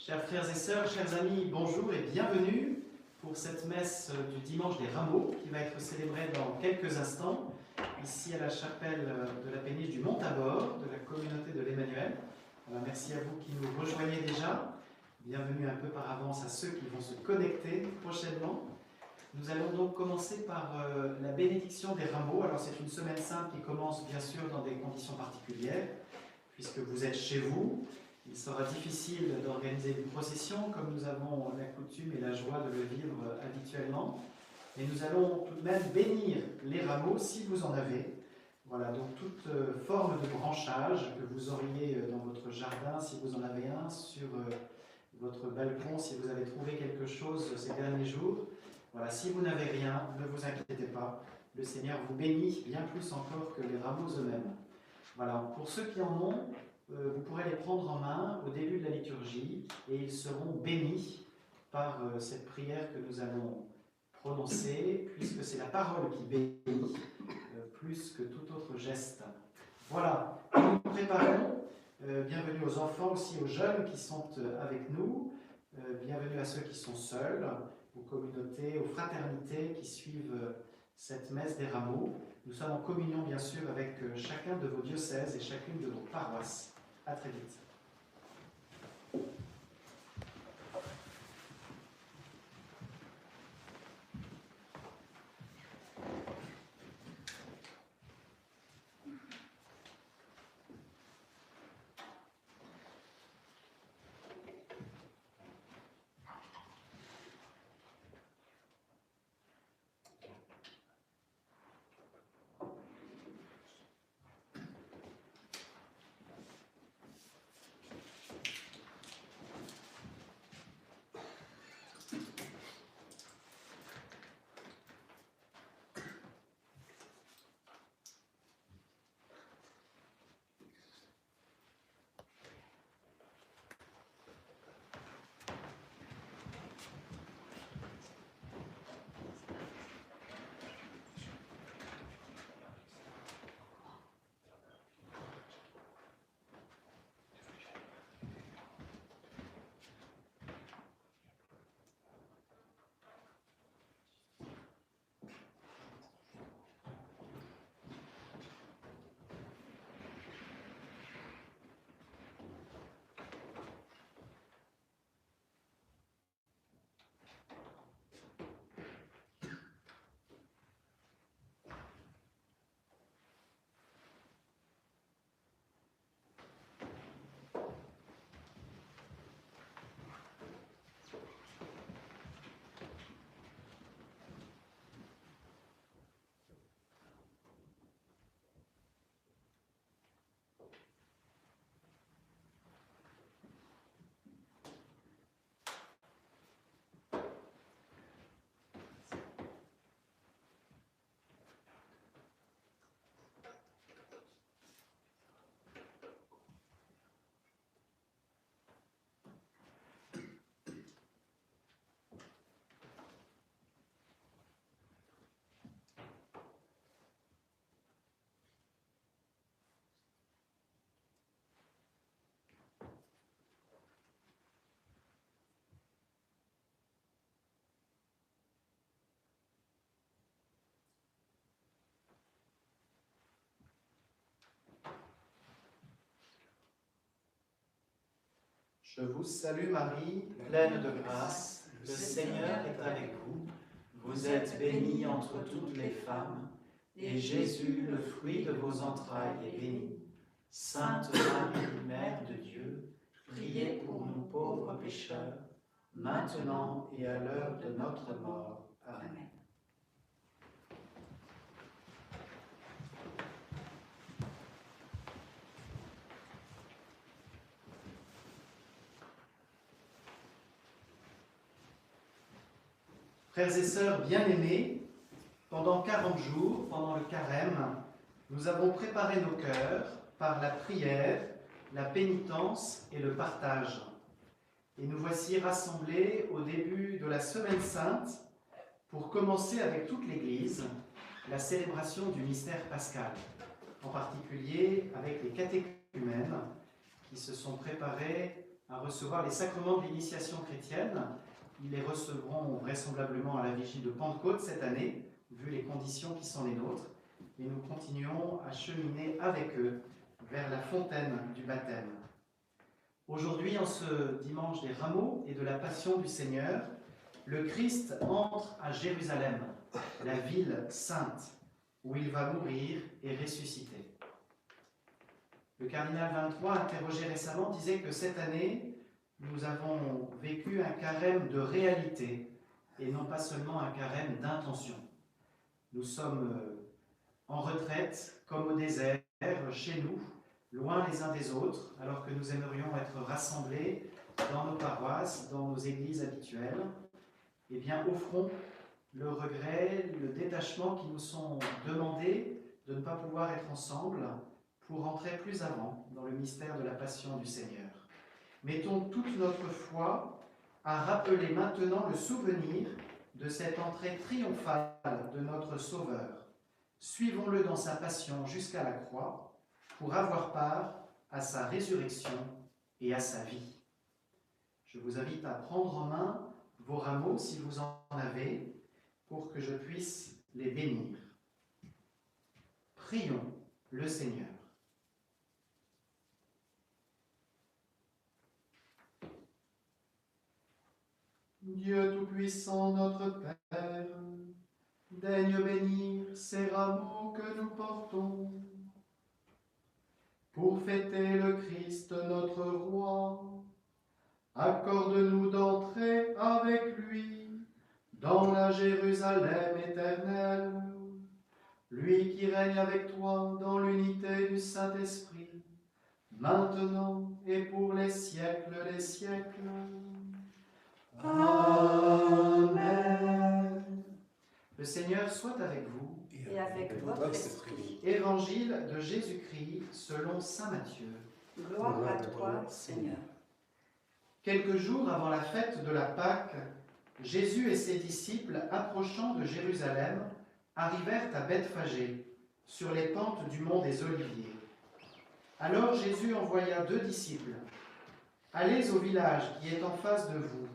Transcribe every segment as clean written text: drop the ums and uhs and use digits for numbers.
Chers frères et sœurs, chers amis, bonjour et bienvenue pour cette messe du dimanche des Rameaux qui va être célébrée dans quelques instants ici à la chapelle de la péniche du Mont-Tabor de la communauté de l'Emmanuel. Merci à vous qui nous rejoignez déjà. Bienvenue un peu par avance à ceux qui vont se connecter prochainement. Nous allons donc commencer par la bénédiction des Rameaux. Alors c'est une semaine sainte qui commence bien sûr dans des conditions particulières puisque vous êtes chez vous. Il sera difficile d'organiser une procession comme nous avons la coutume et la joie de le vivre habituellement. Mais nous allons tout de même bénir les rameaux si vous en avez. Voilà, donc toute forme de branchage que vous auriez dans votre jardin, si vous en avez un, sur votre balcon, si vous avez trouvé quelque chose ces derniers jours. Voilà, si vous n'avez rien, ne vous inquiétez pas. Le Seigneur vous bénit bien plus encore que les rameaux eux-mêmes. Voilà, pour ceux qui en ont, vous pourrez les prendre en main au début de la liturgie et ils seront bénis par cette prière que nous allons prononcer, puisque c'est la parole qui bénit plus que tout autre geste. Voilà, nous nous préparons. Bienvenue aux enfants, aussi aux jeunes qui sont avec nous. Bienvenue à ceux qui sont seuls, aux communautés, aux fraternités qui suivent cette messe des rameaux. Nous sommes en communion, bien sûr, avec chacun de vos diocèses et chacune de vos paroisses. À très vite. Je vous salue Marie, pleine de grâce, le Seigneur est avec vous. Vous êtes bénie entre toutes les femmes, et Jésus, le fruit de vos entrailles, est béni. Sainte Marie, Mère de Dieu, priez pour nous pauvres pécheurs, maintenant et à l'heure de notre mort. Amen. Frères et sœurs bien-aimés, pendant 40 jours, pendant le carême, nous avons préparé nos cœurs par la prière, la pénitence et le partage. Et nous voici rassemblés au début de la Semaine Sainte pour commencer avec toute l'Église la célébration du mystère pascal, en particulier avec les catéchumènes qui se sont préparés à recevoir les sacrements de l'initiation chrétienne. Ils les recevront vraisemblablement à la Vigile de Pentecôte cette année, vu les conditions qui sont les nôtres, et nous continuons à cheminer avec eux vers la fontaine du baptême. Aujourd'hui, en ce dimanche des Rameaux et de la Passion du Seigneur, le Christ entre à Jérusalem, la ville sainte, où il va mourir et ressusciter. Le cardinal 23, interrogé récemment, disait que cette année, nous avons vécu un carême de réalité et non pas seulement un carême d'intention. Nous sommes en retraite, comme au désert, chez nous, loin les uns des autres, alors que nous aimerions être rassemblés dans nos paroisses, dans nos églises habituelles. Eh bien, offrons le regret, le détachement qui nous sont demandés de ne pas pouvoir être ensemble pour entrer plus avant dans le mystère de la Passion du Seigneur. Mettons toute notre foi à rappeler maintenant le souvenir de cette entrée triomphale de notre Sauveur. Suivons-le dans sa passion jusqu'à la croix pour avoir part à sa résurrection et à sa vie. Je vous invite à prendre en main vos rameaux, si vous en avez, pour que je puisse les bénir. Prions le Seigneur. Dieu Tout-Puissant, notre Père, daigne bénir ces rameaux que nous portons pour fêter le Christ notre Roi. Accorde-nous d'entrer avec lui dans la Jérusalem éternelle, lui qui règne avec toi dans l'unité du Saint-Esprit, maintenant et pour les siècles des siècles. Amen. Le Seigneur soit avec vous. Et avec votre esprit. Évangile de Jésus-Christ selon saint Matthieu. Gloire à toi, Seigneur. Quelques jours avant la fête de la Pâque, Jésus et ses disciples, approchant de Jérusalem, arrivèrent à Bethphagée, sur les pentes du mont des Oliviers. Alors Jésus envoya 2 disciples. « Allez au village qui est en face de vous.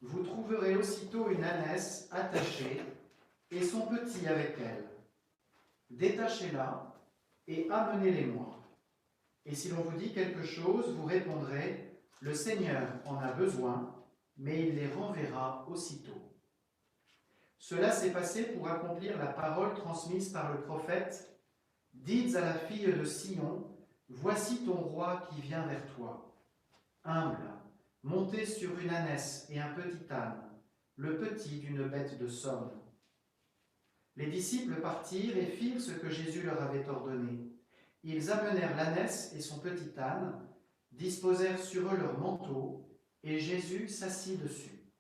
Vous trouverez aussitôt une ânesse attachée et son petit avec elle. Détachez-la et amenez-les-moi. Et si l'on vous dit quelque chose, vous répondrez « Le Seigneur en a besoin, mais il les renverra aussitôt. » Cela s'est passé pour accomplir la parole transmise par le prophète. « Dites à la fille de Sion, voici ton roi qui vient vers toi. Humble, monté sur une ânesse et un petit âne, le petit d'une bête de somme. » Les disciples partirent et firent ce que Jésus leur avait ordonné. Ils amenèrent l'ânesse et son petit âne, disposèrent sur eux leurs manteaux, et Jésus s'assit dessus.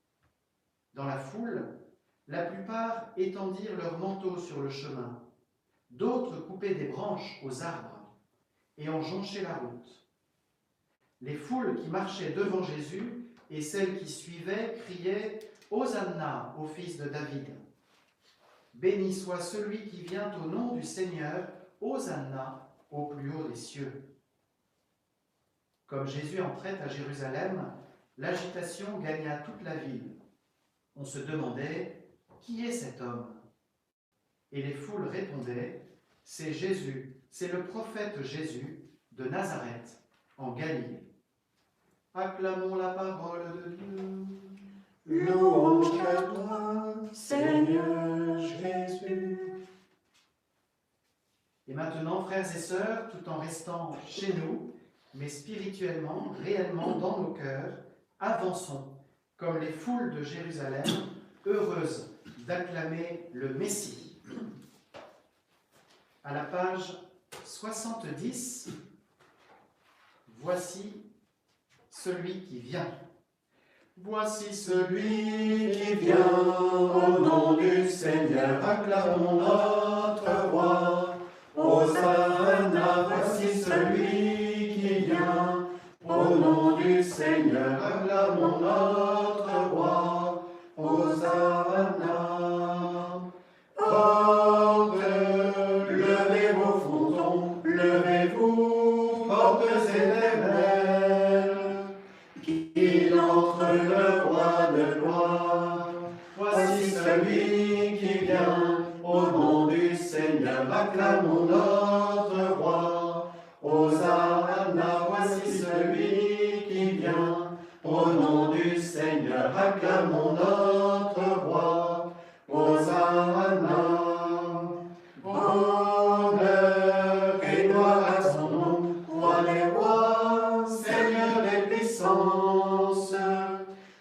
Dans la foule, la plupart étendirent leurs manteaux sur le chemin, d'autres coupaient des branches aux arbres et en jonchaient la route. Les foules qui marchaient devant Jésus et celles qui suivaient criaient « Hosanna au fils de David !» Béni soit celui qui vient au nom du Seigneur, Hosanna au plus haut des cieux. Comme Jésus entrait à Jérusalem, l'agitation gagna toute la ville. On se demandait « Qui est cet homme ?» Et les foules répondaient « C'est Jésus, c'est le prophète Jésus de Nazareth, en Galilée. » Acclamons la parole de Dieu. Louange à toi, Seigneur Jésus. Et maintenant, frères et sœurs, tout en restant chez nous, mais spirituellement, réellement dans nos cœurs, avançons, comme les foules de Jérusalem, heureuses d'acclamer le Messie. À la page 70, voici celui qui vient. Voici celui qui vient, au nom du Seigneur, acclamons notre roi. Hosanna, voici celui qui vient, au nom du Seigneur, acclamons notre roi. Hosanna. Portes, levez vos frontons, levez-vous, portes éternelles. le roi de gloire. Voici celui qui vient, au nom du Seigneur, acclamons notre roi. Hosanna, voici celui qui vient, au nom du Seigneur, acclamons notre roi. Hosanna. Honneur et gloire à son nom, roi des rois, Seigneur des puissances.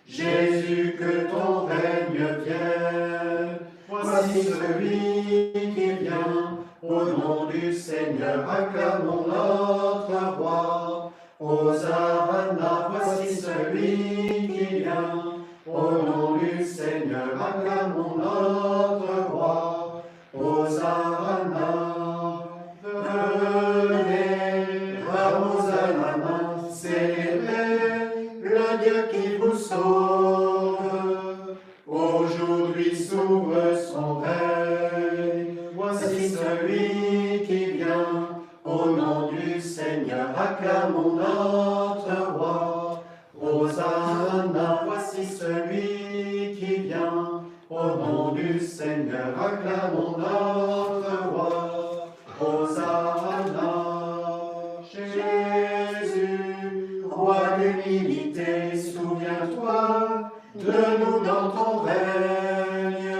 Jésus, que ton règne vienne. Voici celui qui vient, au nom du Seigneur, acclamons notre roi. Hosanna, voici celui qui vient, au nom du Seigneur, acclamons notre roi. Hosanna. Venez, ramos à la main, célébrez le Dieu qui vous sauve. Aujourd'hui s'ouvre son règne. Voici celui qui vient, au nom du Seigneur, acclamons notre roi. Hosanna, voici celui qui vient, au nom du Seigneur, acclamons notre roi. Hosanna. Jésus, roi d'humilité, souviens-toi de nous dans ton règne.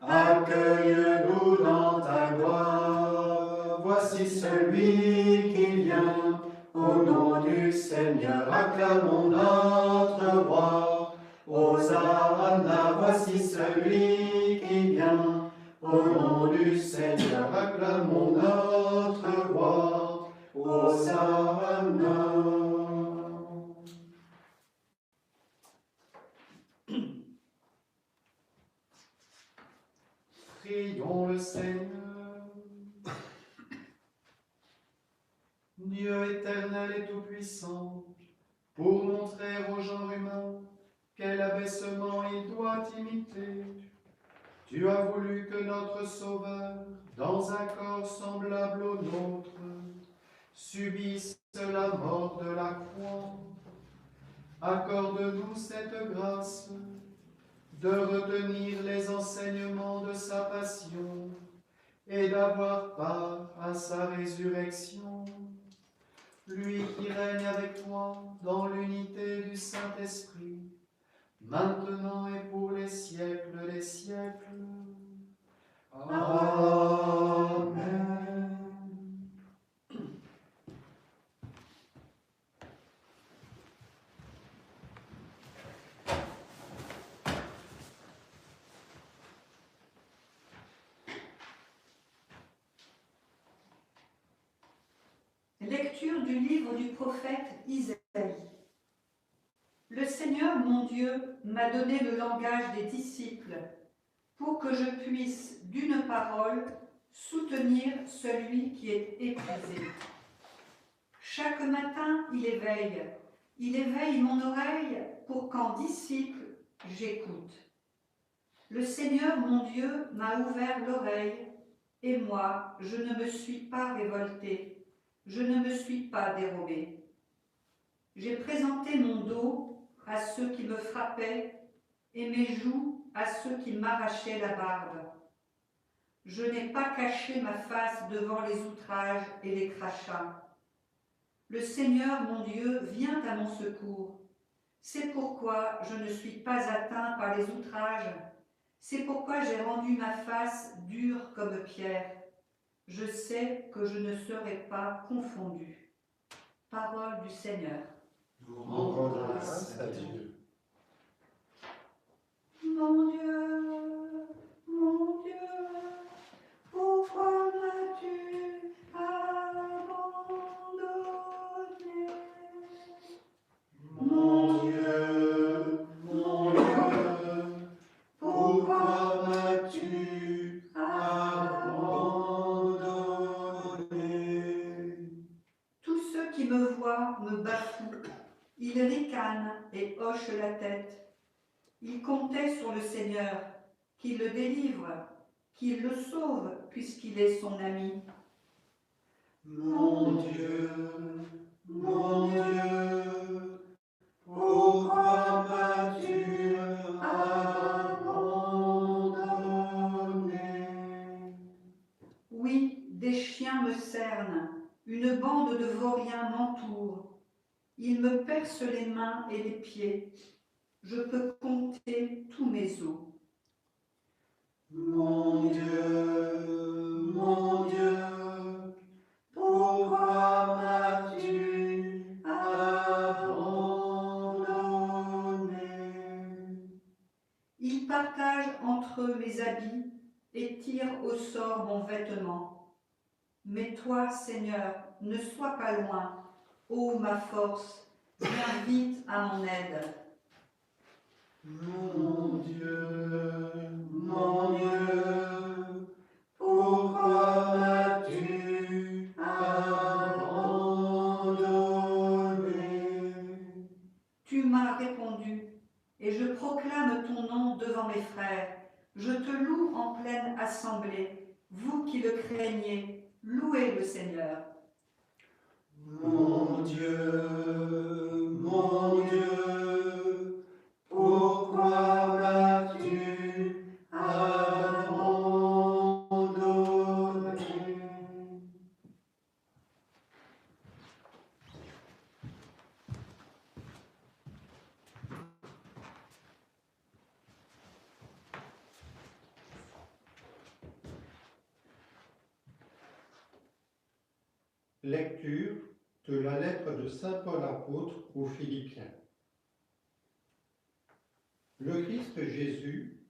Accueille-nous dans ta gloire. Voici celui qui vient, au nom du Seigneur, acclamons notre roi. Hosanna, voici celui qui vient, au nom du Seigneur, acclamons notre roi. Hosanna. Prions le Seigneur. Dieu éternel et tout-puissant, pour montrer au genre humain quel abaissement il doit imiter, tu as voulu que notre Sauveur, dans un corps semblable au nôtre, subisse la mort de la croix. Accorde-nous cette grâce de retenir les enseignements de sa passion et d'avoir part à sa résurrection. Lui qui règne avec toi dans l'unité du Saint-Esprit, maintenant et pour les siècles des siècles. Amen. Lecture du livre du prophète Isaïe. Le Seigneur, mon Dieu, m'a donné le langage des disciples pour que je puisse, d'une parole, soutenir celui qui est épuisé. Chaque matin, il éveille mon oreille pour qu'en disciple, j'écoute. Le Seigneur, mon Dieu, m'a ouvert l'oreille, et moi, je ne me suis pas révoltée. Je ne me suis pas dérobée. J'ai présenté mon dos à ceux qui me frappaient et mes joues à ceux qui m'arrachaient la barbe. Je n'ai pas caché ma face devant les outrages et les crachats. Le Seigneur, mon Dieu, vient à mon secours. C'est pourquoi je ne suis pas atteint par les outrages. C'est pourquoi j'ai rendu ma face dure comme pierre. Je sais que je ne serai pas confondu. Parole du Seigneur. Nous rendons grâce à Dieu. Mon Dieu, pourquoi m'as-tu abandonné? Mon Dieu, pourquoi m'as-tu abandonné? Tous ceux qui me voient me bafouent. Ils ricanent et hochent la tête. Ils comptaient sur le Seigneur, qu'il le délivre, qu'il le sauve, puisqu'il est son ami. Mon Dieu, pourquoi Il me perce les mains et les pieds. Je peux compter tous mes os. Mon Dieu, pourquoi m'as-tu abandonné? Ils partagent entre eux mes habits et tirent au sort mon vêtement. Mais toi, Seigneur, ne sois pas loin. Ô ma force, viens vite à mon aide. Mon Dieu, pourquoi m'as-tu abandonné? Tu m'as répondu, et je proclame ton nom devant mes frères. Je te loue en pleine assemblée. Vous qui le craignez, louez le Seigneur. Mon Dieu, pourquoi m'as-tu abandonné? Lecture de la lettre de saint Paul apôtre aux Philippiens. Le Christ Jésus,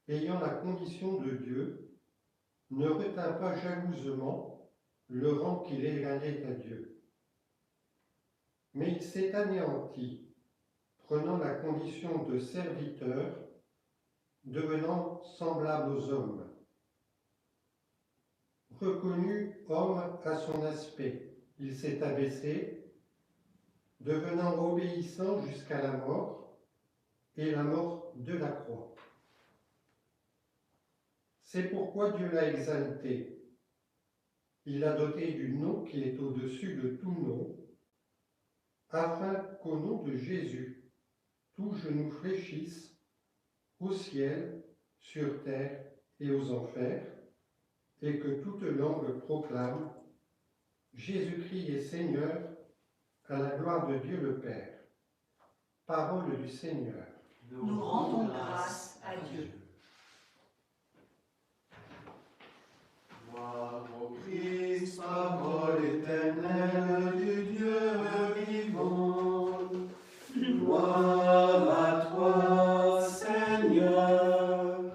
ayant la condition de Dieu, ne retint pas jalousement le rang qu'il égalait à Dieu. Mais il s'est anéanti, prenant la condition de serviteur, devenant semblable aux hommes. Reconnu homme à son aspect, il s'est abaissé, devenant obéissant jusqu'à la mort, et la mort de la croix. C'est pourquoi Dieu l'a exalté. Il l'a doté du nom qui est au-dessus de tout nom, afin qu'au nom de Jésus, tout genou fléchisse, au ciel, sur terre et aux enfers, et que toute langue proclame Jésus-Christ est Seigneur, à la gloire de Dieu le Père. Parole du Seigneur. Nous rendons grâce à Dieu. Gloire au Christ, parole éternelle du Dieu vivant. Gloire à toi, Seigneur.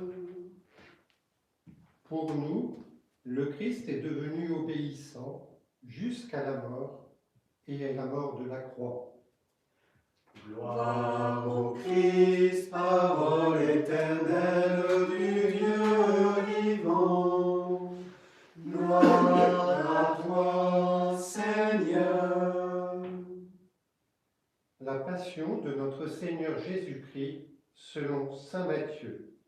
Pour nous, le Christ est devenu obéissant jusqu'à la mort et à la mort de la croix. Gloire au Christ, parole éternelle du Dieu vivant. Gloire à toi, Seigneur. La passion de notre Seigneur Jésus-Christ selon saint Matthieu.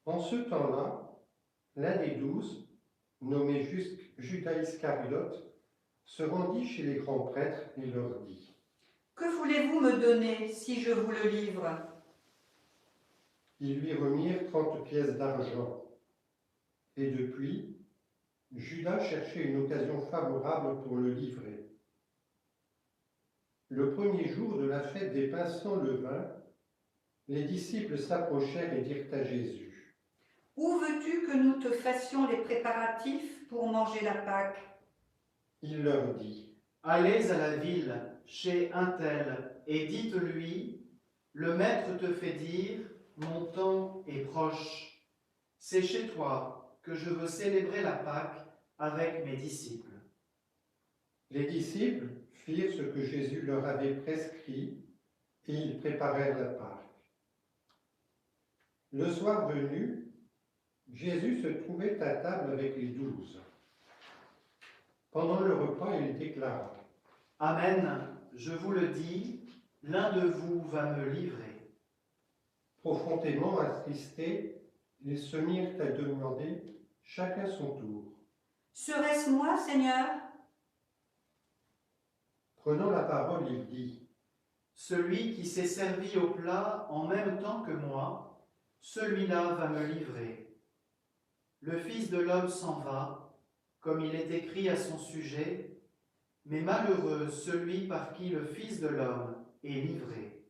En ce temps-là, l'un des 12, nommé Judas Iscariote, se rendit chez les grands prêtres et leur dit : Que voulez-vous me donner si je vous le livre? Ils lui remirent 30 pièces d'argent. Et depuis, Judas cherchait une occasion favorable pour le livrer. Le premier jour de la fête des pains sans levain, les disciples s'approchèrent et dirent à Jésus : Où veux-tu que nous te fassions les préparatifs pour manger la Pâque? Il leur dit : Allez à la ville, chez un tel, et dites-lui, le Maître te fait dire, mon temps est proche. C'est chez toi que je veux célébrer la Pâque avec mes disciples. Les disciples firent ce que Jésus leur avait prescrit, et ils préparèrent la Pâque. Le soir venu, Jésus se trouvait à table avec les 12. Pendant le repas, il déclara : Amen, je vous le dis, l'un de vous va me livrer. Profondément attristés, ils se mirent à demander, chacun son tour : Serait-ce moi, Seigneur? Prenant la parole, il dit : Celui qui s'est servi au plat en même temps que moi, celui-là va me livrer. Le Fils de l'homme s'en va, comme il est écrit à son sujet, Mais malheureux celui par qui le Fils de l'homme est livré.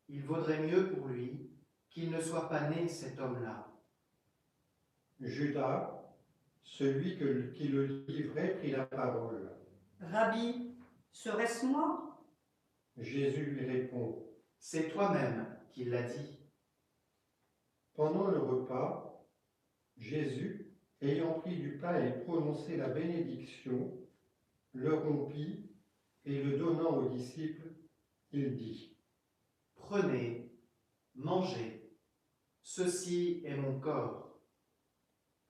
Il vaudrait mieux pour lui qu'il ne soit pas né cet homme-là. Judas, celui qui le livrait, prit la parole. Rabbi, serait-ce moi? Jésus lui répond. C'est toi-même qui l'as dit. Pendant le repas, Jésus, ayant pris du pain et prononcé la bénédiction, le rompit et le donnant aux disciples, il dit. Prenez, mangez, ceci est mon corps.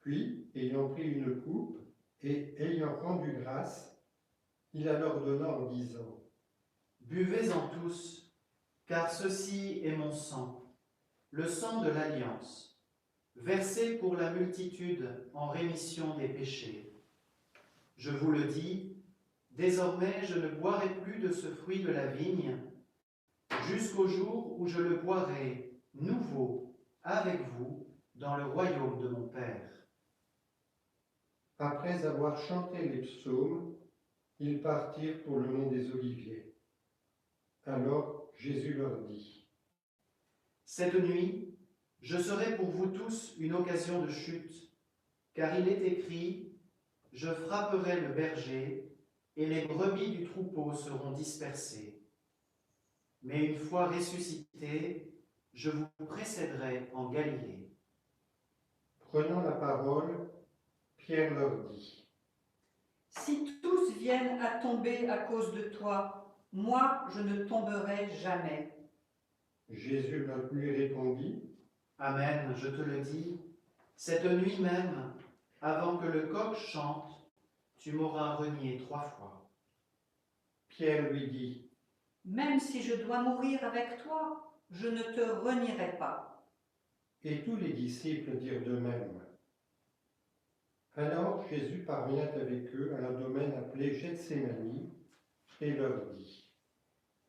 Puis, ayant pris une coupe et ayant rendu grâce, il la leur donna en disant. Buvez-en tous, car ceci est mon sang, le sang de l'alliance, versé pour la multitude en rémission des péchés. Je vous le dis, désormais je ne boirai plus de ce fruit de la vigne, jusqu'au jour où je le boirai nouveau avec vous dans le royaume de mon Père. Après avoir chanté les psaumes, ils partirent pour le mont des Oliviers. Alors Jésus leur dit. Cette nuit, je serai pour vous tous une occasion de chute, car il est écrit, je frapperai le berger, et les brebis du troupeau seront dispersées. Mais une fois ressuscité, je vous précéderai en Galilée. Prenant la parole, Pierre leur dit. Si tous viennent à tomber à cause de toi, moi je ne tomberai jamais. Jésus lui répondit. Amen, je te le dis, cette nuit même, avant que le coq chante, tu m'auras renié 3 fois. Pierre lui dit. Même si je dois mourir avec toi, je ne te renierai pas. Et tous les disciples dirent de même. Alors Jésus parvient avec eux à un domaine appelé Gethsémani et leur dit.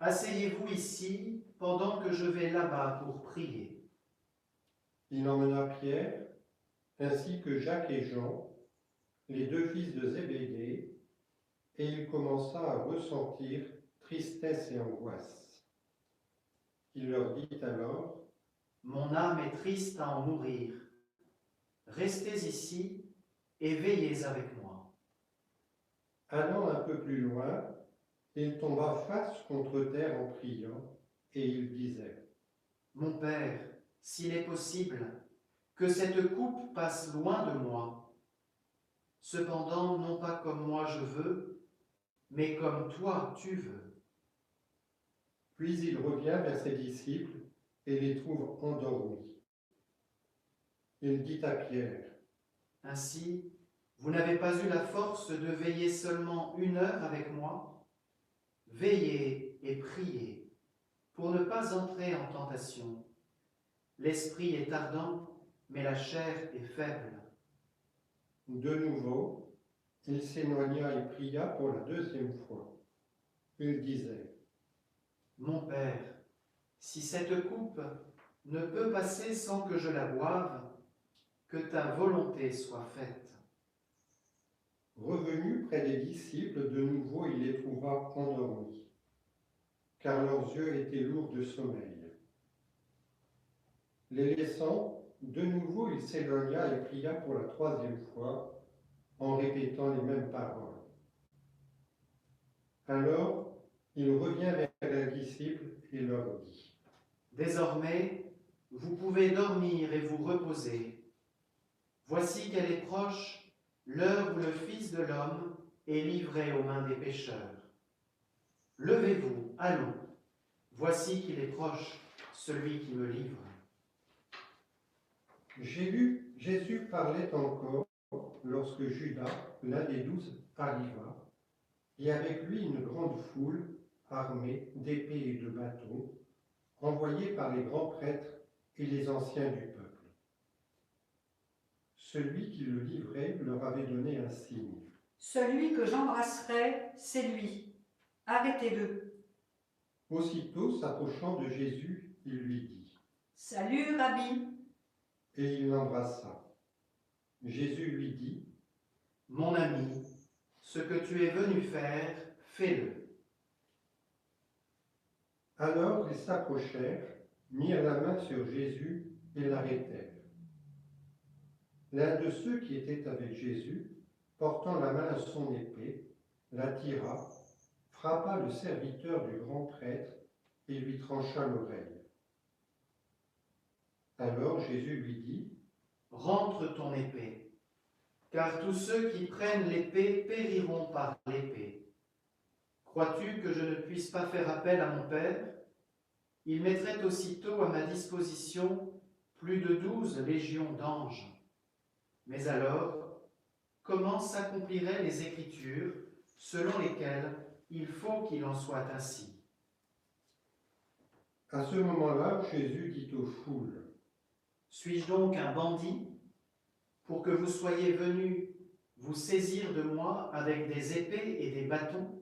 Asseyez-vous ici pendant que je vais là-bas pour prier. Il emmena Pierre, ainsi que Jacques et Jean, les 2 fils de Zébédée, et il commença à ressentir tristesse et angoisse. Il leur dit alors, Mon âme est triste à en mourir. Restez ici et veillez avec moi. allant un peu plus loin, il tomba face contre terre en priant, et il disait, Mon Père, s'il est possible, que cette coupe passe loin de moi. Cependant, non pas comme moi je veux, mais comme toi tu veux. Puis il revient vers ses disciples et les trouve endormis. Il dit à Pierre, Ainsi, vous n'avez pas eu la force de veiller seulement 1 heure avec moi? Veillez et priez pour ne pas entrer en tentation. L'esprit est ardent, mais la chair est faible. de nouveau, il s'éloigna et pria pour la 2e fois. Il disait, Mon Père, si cette coupe ne peut passer sans que je la boive, que ta volonté soit faite. revenu près des disciples, de nouveau il les trouva endormis, car leurs yeux étaient lourds de sommeil. Les laissant, de nouveau il s'éloigna et pria pour la 3e fois, en répétant les mêmes paroles. Alors, il revient vers les disciples et leur dit, Désormais, vous pouvez dormir et vous reposer. Voici qu'elle est proche, l'heure où le Fils de l'homme est livré aux mains des pécheurs. Levez-vous, allons. Voici qu'il est proche, celui qui me livre. Jésus parlait encore lorsque Judas, l'un des 12, arriva, et avec lui une grande foule armée d'épées et de bâtons, envoyée par les grands prêtres et les anciens du peuple. Celui qui le livrait leur avait donné un signe. Celui que j'embrasserai, c'est lui. Arrêtez-le. Aussitôt, s'approchant de Jésus, il lui dit, Salut, Rabbi. et il l'embrassa. Jésus lui dit, Mon ami, ce que tu es venu faire, fais-le. Alors ils s'approchèrent, mirent la main sur Jésus et l'arrêtèrent. L'un de ceux qui étaient avec Jésus, portant la main à son épée, la tira, frappa le serviteur du grand prêtre et lui trancha l'oreille. Alors Jésus lui dit, « Rentre ton épée, car tous ceux qui prennent l'épée périront par l'épée. Crois-tu que je ne puisse pas faire appel à mon Père? Il mettrait aussitôt à ma disposition plus de 12 légions d'anges. Mais alors, comment s'accompliraient les Écritures selon lesquelles il faut qu'il en soit ainsi? » À ce moment-là, Jésus dit aux foules, « Suis-je donc un bandit pour que vous soyez venus vous saisir de moi avec des épées et des bâtons?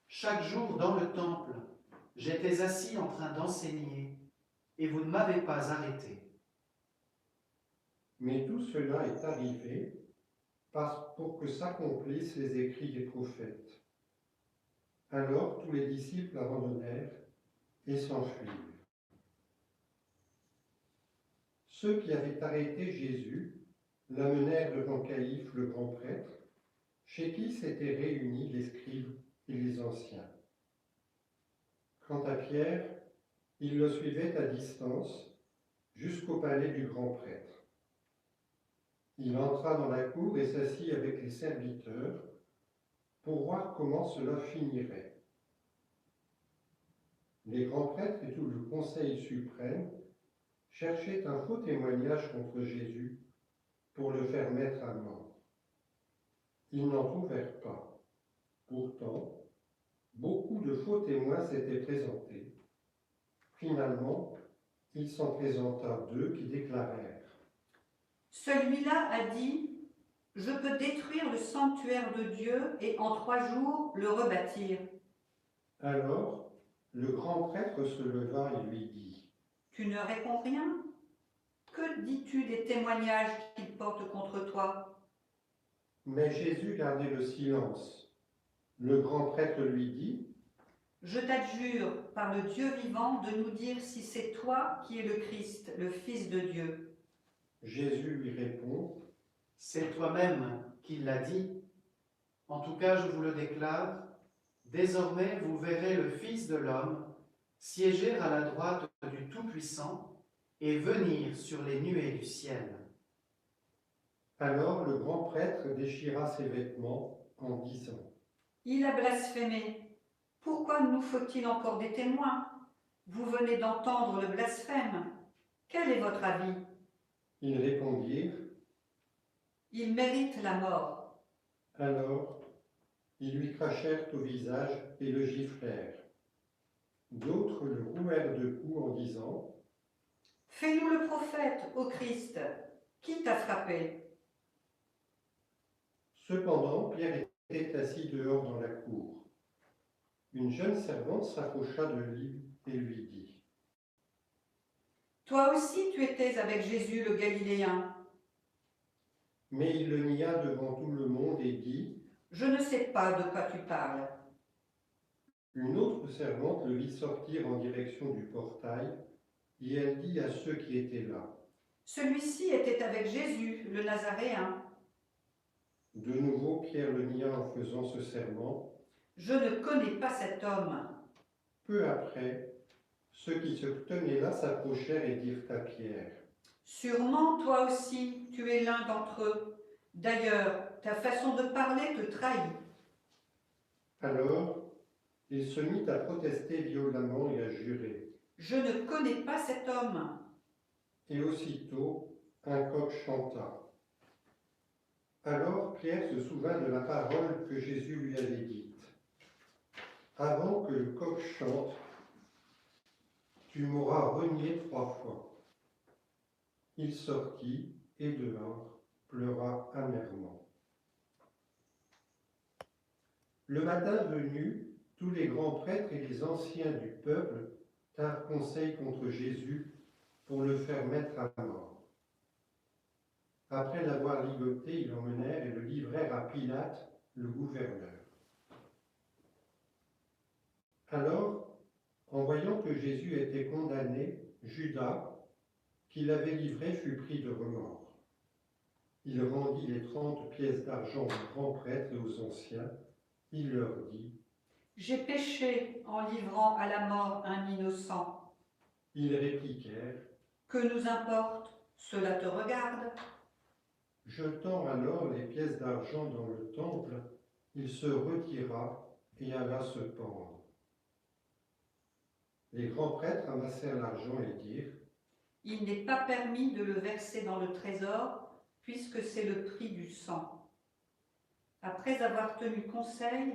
Chaque jour dans le temple, j'étais assis en train d'enseigner et vous ne m'avez pas arrêté. » mais tout cela est arrivé pour que s'accomplissent les écrits des prophètes. Alors tous les disciples abandonnèrent et s'enfuirent. Ceux qui avaient arrêté Jésus l'amenèrent devant Caïphe, le grand prêtre, chez qui s'étaient réunis les scribes et les anciens. Quant à Pierre, il le suivait à distance jusqu'au palais du grand prêtre. Il entra dans la cour et s'assit avec les serviteurs pour voir comment cela finirait. Les grands prêtres et tout le conseil suprême cherchaient un faux témoignage contre Jésus pour le faire mettre à mort. Ils n'en trouvèrent pas. Pourtant, beaucoup de faux témoins s'étaient présentés. Finalement, il s'en présenta 2 qui déclarèrent: Celui-là a dit, je peux détruire le sanctuaire de Dieu et en 3 jours le rebâtir. Alors, le grand prêtre se leva et lui dit: Tu ne réponds rien? Que dis-tu des témoignages qu'ils portent contre toi? Mais Jésus gardait le silence. Le grand prêtre lui dit: Je t'adjure par le Dieu vivant de nous dire si c'est toi qui es le Christ, le Fils de Dieu. Jésus lui répond: C'est toi-même qui l'as dit. En tout cas, je vous le déclare, désormais vous verrez le Fils de l'homme siéger à la droite du Tout-Puissant et venir sur les nuées du ciel. Alors le grand prêtre déchira ses vêtements en disant: Il a blasphémé. Pourquoi nous faut-il encore des témoins? Vous venez d'entendre le blasphème. Quel est votre avis? Ils répondirent: Il mérite la mort. Alors ils lui crachèrent au visage et le giflèrent. D'autres le rouèrent de coups en disant: Fais-nous le prophète, ô Christ. Qui t'a frappé? Cependant, Pierre était assis dehors dans la cour. Une jeune servante s'approcha de lui et lui dit: Toi aussi tu étais avec Jésus le Galiléen. Mais il le nia devant tout le monde et dit: Je ne sais pas de quoi tu parles. Une autre servante le vit sortir en direction du portail, et elle dit à ceux qui étaient là: Celui-ci était avec Jésus, le Nazaréen. De nouveau, Pierre le nia en faisant ce serment. Je ne connais pas cet homme. Peu après, ceux qui se tenaient là s'approchèrent et dirent à Pierre: Sûrement toi aussi tu es l'un d'entre eux. D'ailleurs, ta façon de parler te trahit. Alors, il se mit à protester violemment et à jurer. Je ne connais pas cet homme. Et aussitôt, un coq chanta. Alors Pierre se souvint de la parole que Jésus lui avait dite: Avant que le coq chante, tu m'auras renié 3 fois. Il sortit et dehors pleura amèrement. Le matin venu, tous les grands prêtres et les anciens du peuple tinrent conseil contre Jésus pour le faire mettre à mort. Après l'avoir ligoté, ils l'emmenèrent et le livrèrent à Pilate, le gouverneur. Alors, en voyant que Jésus était condamné, Judas, qui l'avait livré, fut pris de remords. Il rendit les 30 pièces d'argent aux grands prêtres et aux anciens. Il leur dit, « J'ai péché en livrant à la mort un innocent. » Ils répliquèrent, « Que nous importe? Cela te regarde. » Jetant alors les pièces d'argent dans le temple, il se retira et alla se pendre. Les grands prêtres amassèrent l'argent et dirent, « Il n'est pas permis de le verser dans le trésor, puisque c'est le prix du sang. » Après avoir tenu conseil,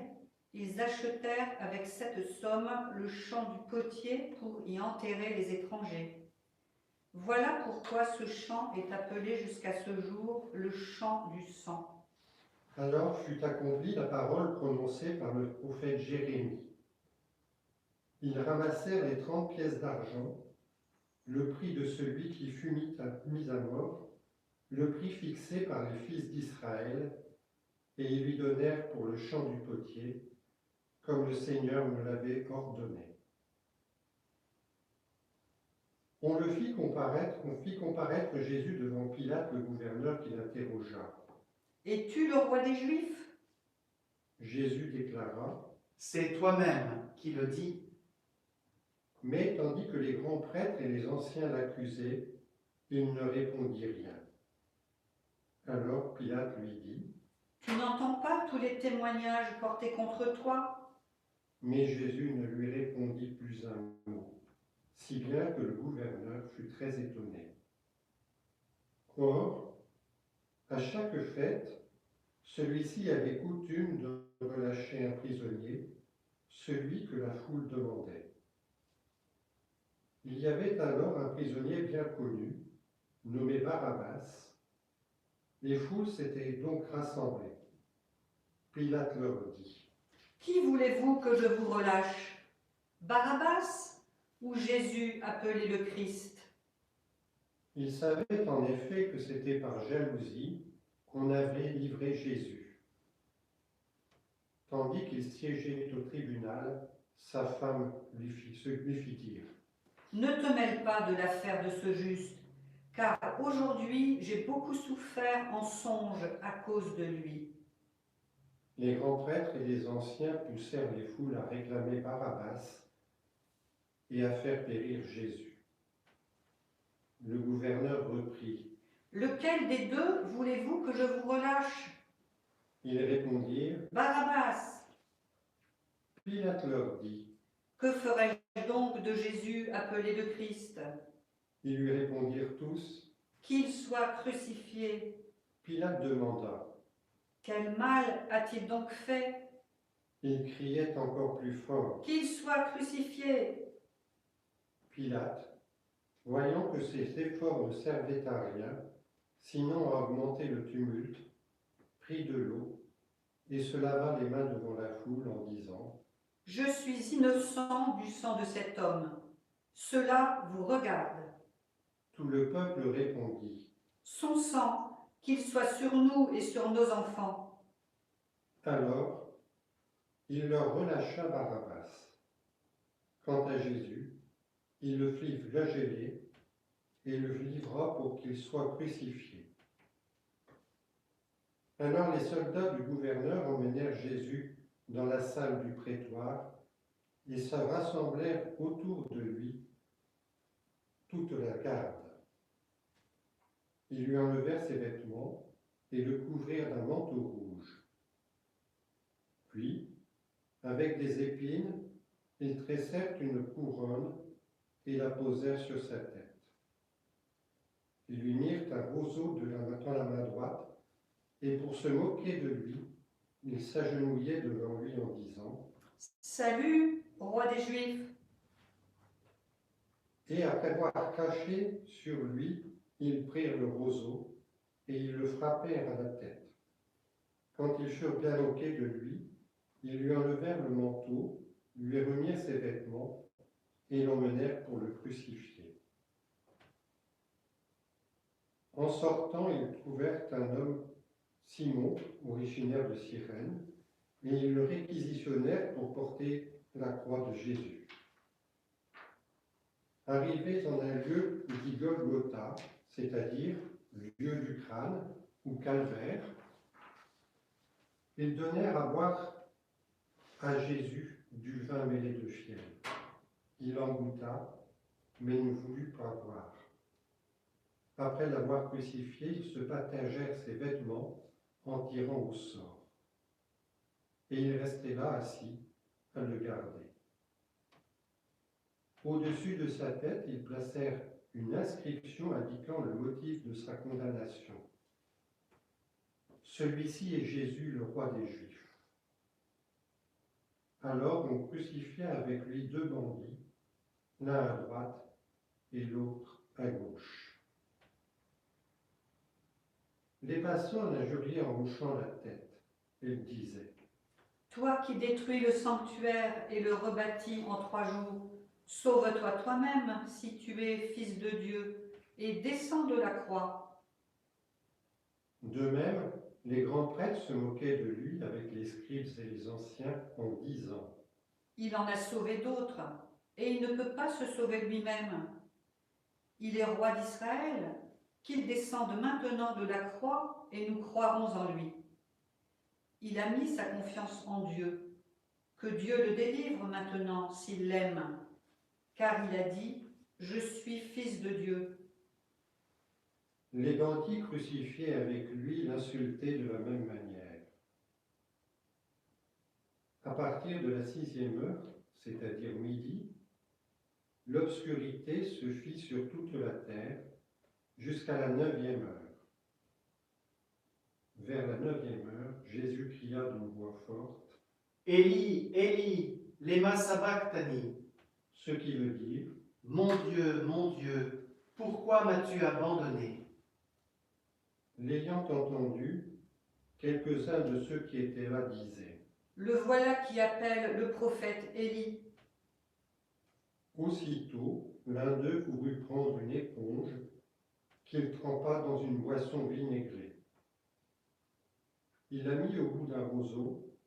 ils achetèrent avec cette somme le champ du potier pour y enterrer les étrangers. Voilà pourquoi ce champ est appelé jusqu'à ce jour le champ du sang. Alors fut accomplie la parole prononcée par le prophète Jérémie. Ils ramassèrent les 30 pièces d'argent, le prix de celui qui fut mis à mort, le prix fixé par les fils d'Israël, et ils lui donnèrent pour le champ du potier, comme le Seigneur me l'avait ordonné. On fit comparaître Jésus devant Pilate, le gouverneur, qui l'interrogea. « Es-tu le roi des Juifs ?» Jésus déclara, « C'est toi-même qui le dis. » Mais tandis que les grands prêtres et les anciens l'accusaient, il ne répondit rien. Alors Pilate lui dit, « Tu n'entends pas tous les témoignages portés contre toi ?» Mais Jésus ne lui répondit plus un mot, si bien que le gouverneur fut très étonné. Or, à chaque fête, celui-ci avait coutume de relâcher un prisonnier, celui que la foule demandait. Il y avait alors un prisonnier bien connu, nommé Barabbas. Les foules s'étaient donc rassemblées. Pilate leur dit, « Qui voulez-vous que je vous relâche? Barabbas ou Jésus appelé le Christ ?» Il savait en effet que c'était par jalousie qu'on avait livré Jésus. Tandis qu'il siégeait au tribunal, sa femme lui fit dire, « Ne te mêle pas de l'affaire de ce juste, car aujourd'hui j'ai beaucoup souffert en songe à cause de lui. » Les grands prêtres et les anciens poussèrent les foules à réclamer Barabbas et à faire périr Jésus. Le gouverneur reprit. « Lequel des deux voulez-vous que je vous relâche? » Ils répondirent. Barabbas. Pilate leur dit. Que ferai-je donc de Jésus appelé le Christ? Ils lui répondirent tous. Qu'il soit crucifié. Pilate demanda. Quel mal a-t-il donc fait? Il criait encore plus fort. Qu'il soit crucifié. Pilate, voyant que ses efforts ne servaient à rien, sinon à augmenter le tumulte, prit de l'eau et se lava les mains devant la foule en disant. Je suis innocent du sang de cet homme. Cela vous regarde. Tout le peuple répondit. Son sang, qu'il soit sur nous et sur nos enfants. Alors, il leur relâcha Barabbas. Quant à Jésus, il le fit flageller et le livra pour qu'il soit crucifié. Alors les soldats du gouverneur emmenèrent Jésus dans la salle du prétoire et se rassemblèrent autour de lui toute la garde. Ils lui enlevèrent ses vêtements et le couvrirent d'un manteau rouge. Puis, avec des épines, ils tressèrent une couronne et la posèrent sur sa tête. Ils lui mirent un roseau dans la main droite, et pour se moquer de lui, ils s'agenouillaient devant lui en disant « Salut, roi des Juifs !» Et après avoir craché sur lui, ils prirent le roseau et ils le frappèrent à la tête. Quand ils furent bien moqués de lui, ils lui enlevèrent le manteau, lui remirent ses vêtements et l'emmenèrent pour le crucifier. En sortant, ils trouvèrent un homme, Simon, originaire de Cyrène, et ils le réquisitionnèrent pour porter la croix de Jésus. Arrivés en un lieu dit Golgotha, c'est-à-dire lieu du crâne ou calvaire, ils donnèrent à boire à Jésus du vin mêlé de fiel. Il en goûta, mais ne voulut pas boire. Après l'avoir crucifié, ils se partagèrent ses vêtements en tirant au sort. Et il restait là assis à le garder. Au-dessus de sa tête, ils placèrent une inscription indiquant le motif de sa condamnation. Celui-ci est Jésus, le roi des Juifs. Alors on crucifia avec lui 2 bandits, l'un à droite et l'autre à gauche. Les passants l'injuriaient en hochant la tête. Ils disaient: Toi qui détruis le sanctuaire et le rebâtis en 3 jours, sauve-toi toi-même si tu es fils de Dieu, et descends de la croix. De même, les grands prêtres se moquaient de lui avec les scribes et les anciens en disant: Il en a sauvé d'autres, et il ne peut pas se sauver lui-même. Il est roi d'Israël, qu'il descende maintenant de la croix, et nous croirons en lui. Il a mis sa confiance en Dieu. Que Dieu le délivre maintenant s'il l'aime, car il a dit: Je suis fils de Dieu. Les bandits crucifiés avec lui l'insultaient de la même manière. À partir de la 6e heure, c'est-à-dire midi, l'obscurité se fit sur toute la terre jusqu'à la 9e heure. Vers la 9e heure, Jésus cria d'une voix forte: Élie, Élie, lema sabachthani, ce qui veut dire: mon Dieu, pourquoi m'as-tu abandonné? L'ayant entendu, quelques-uns de ceux qui étaient là disaient: Le voilà qui appelle le prophète Élie. Aussitôt, l'un d'eux voulut prendre une éponge qu'il trempa dans une boisson vinaigrée. Il la mit au bout d'un roseau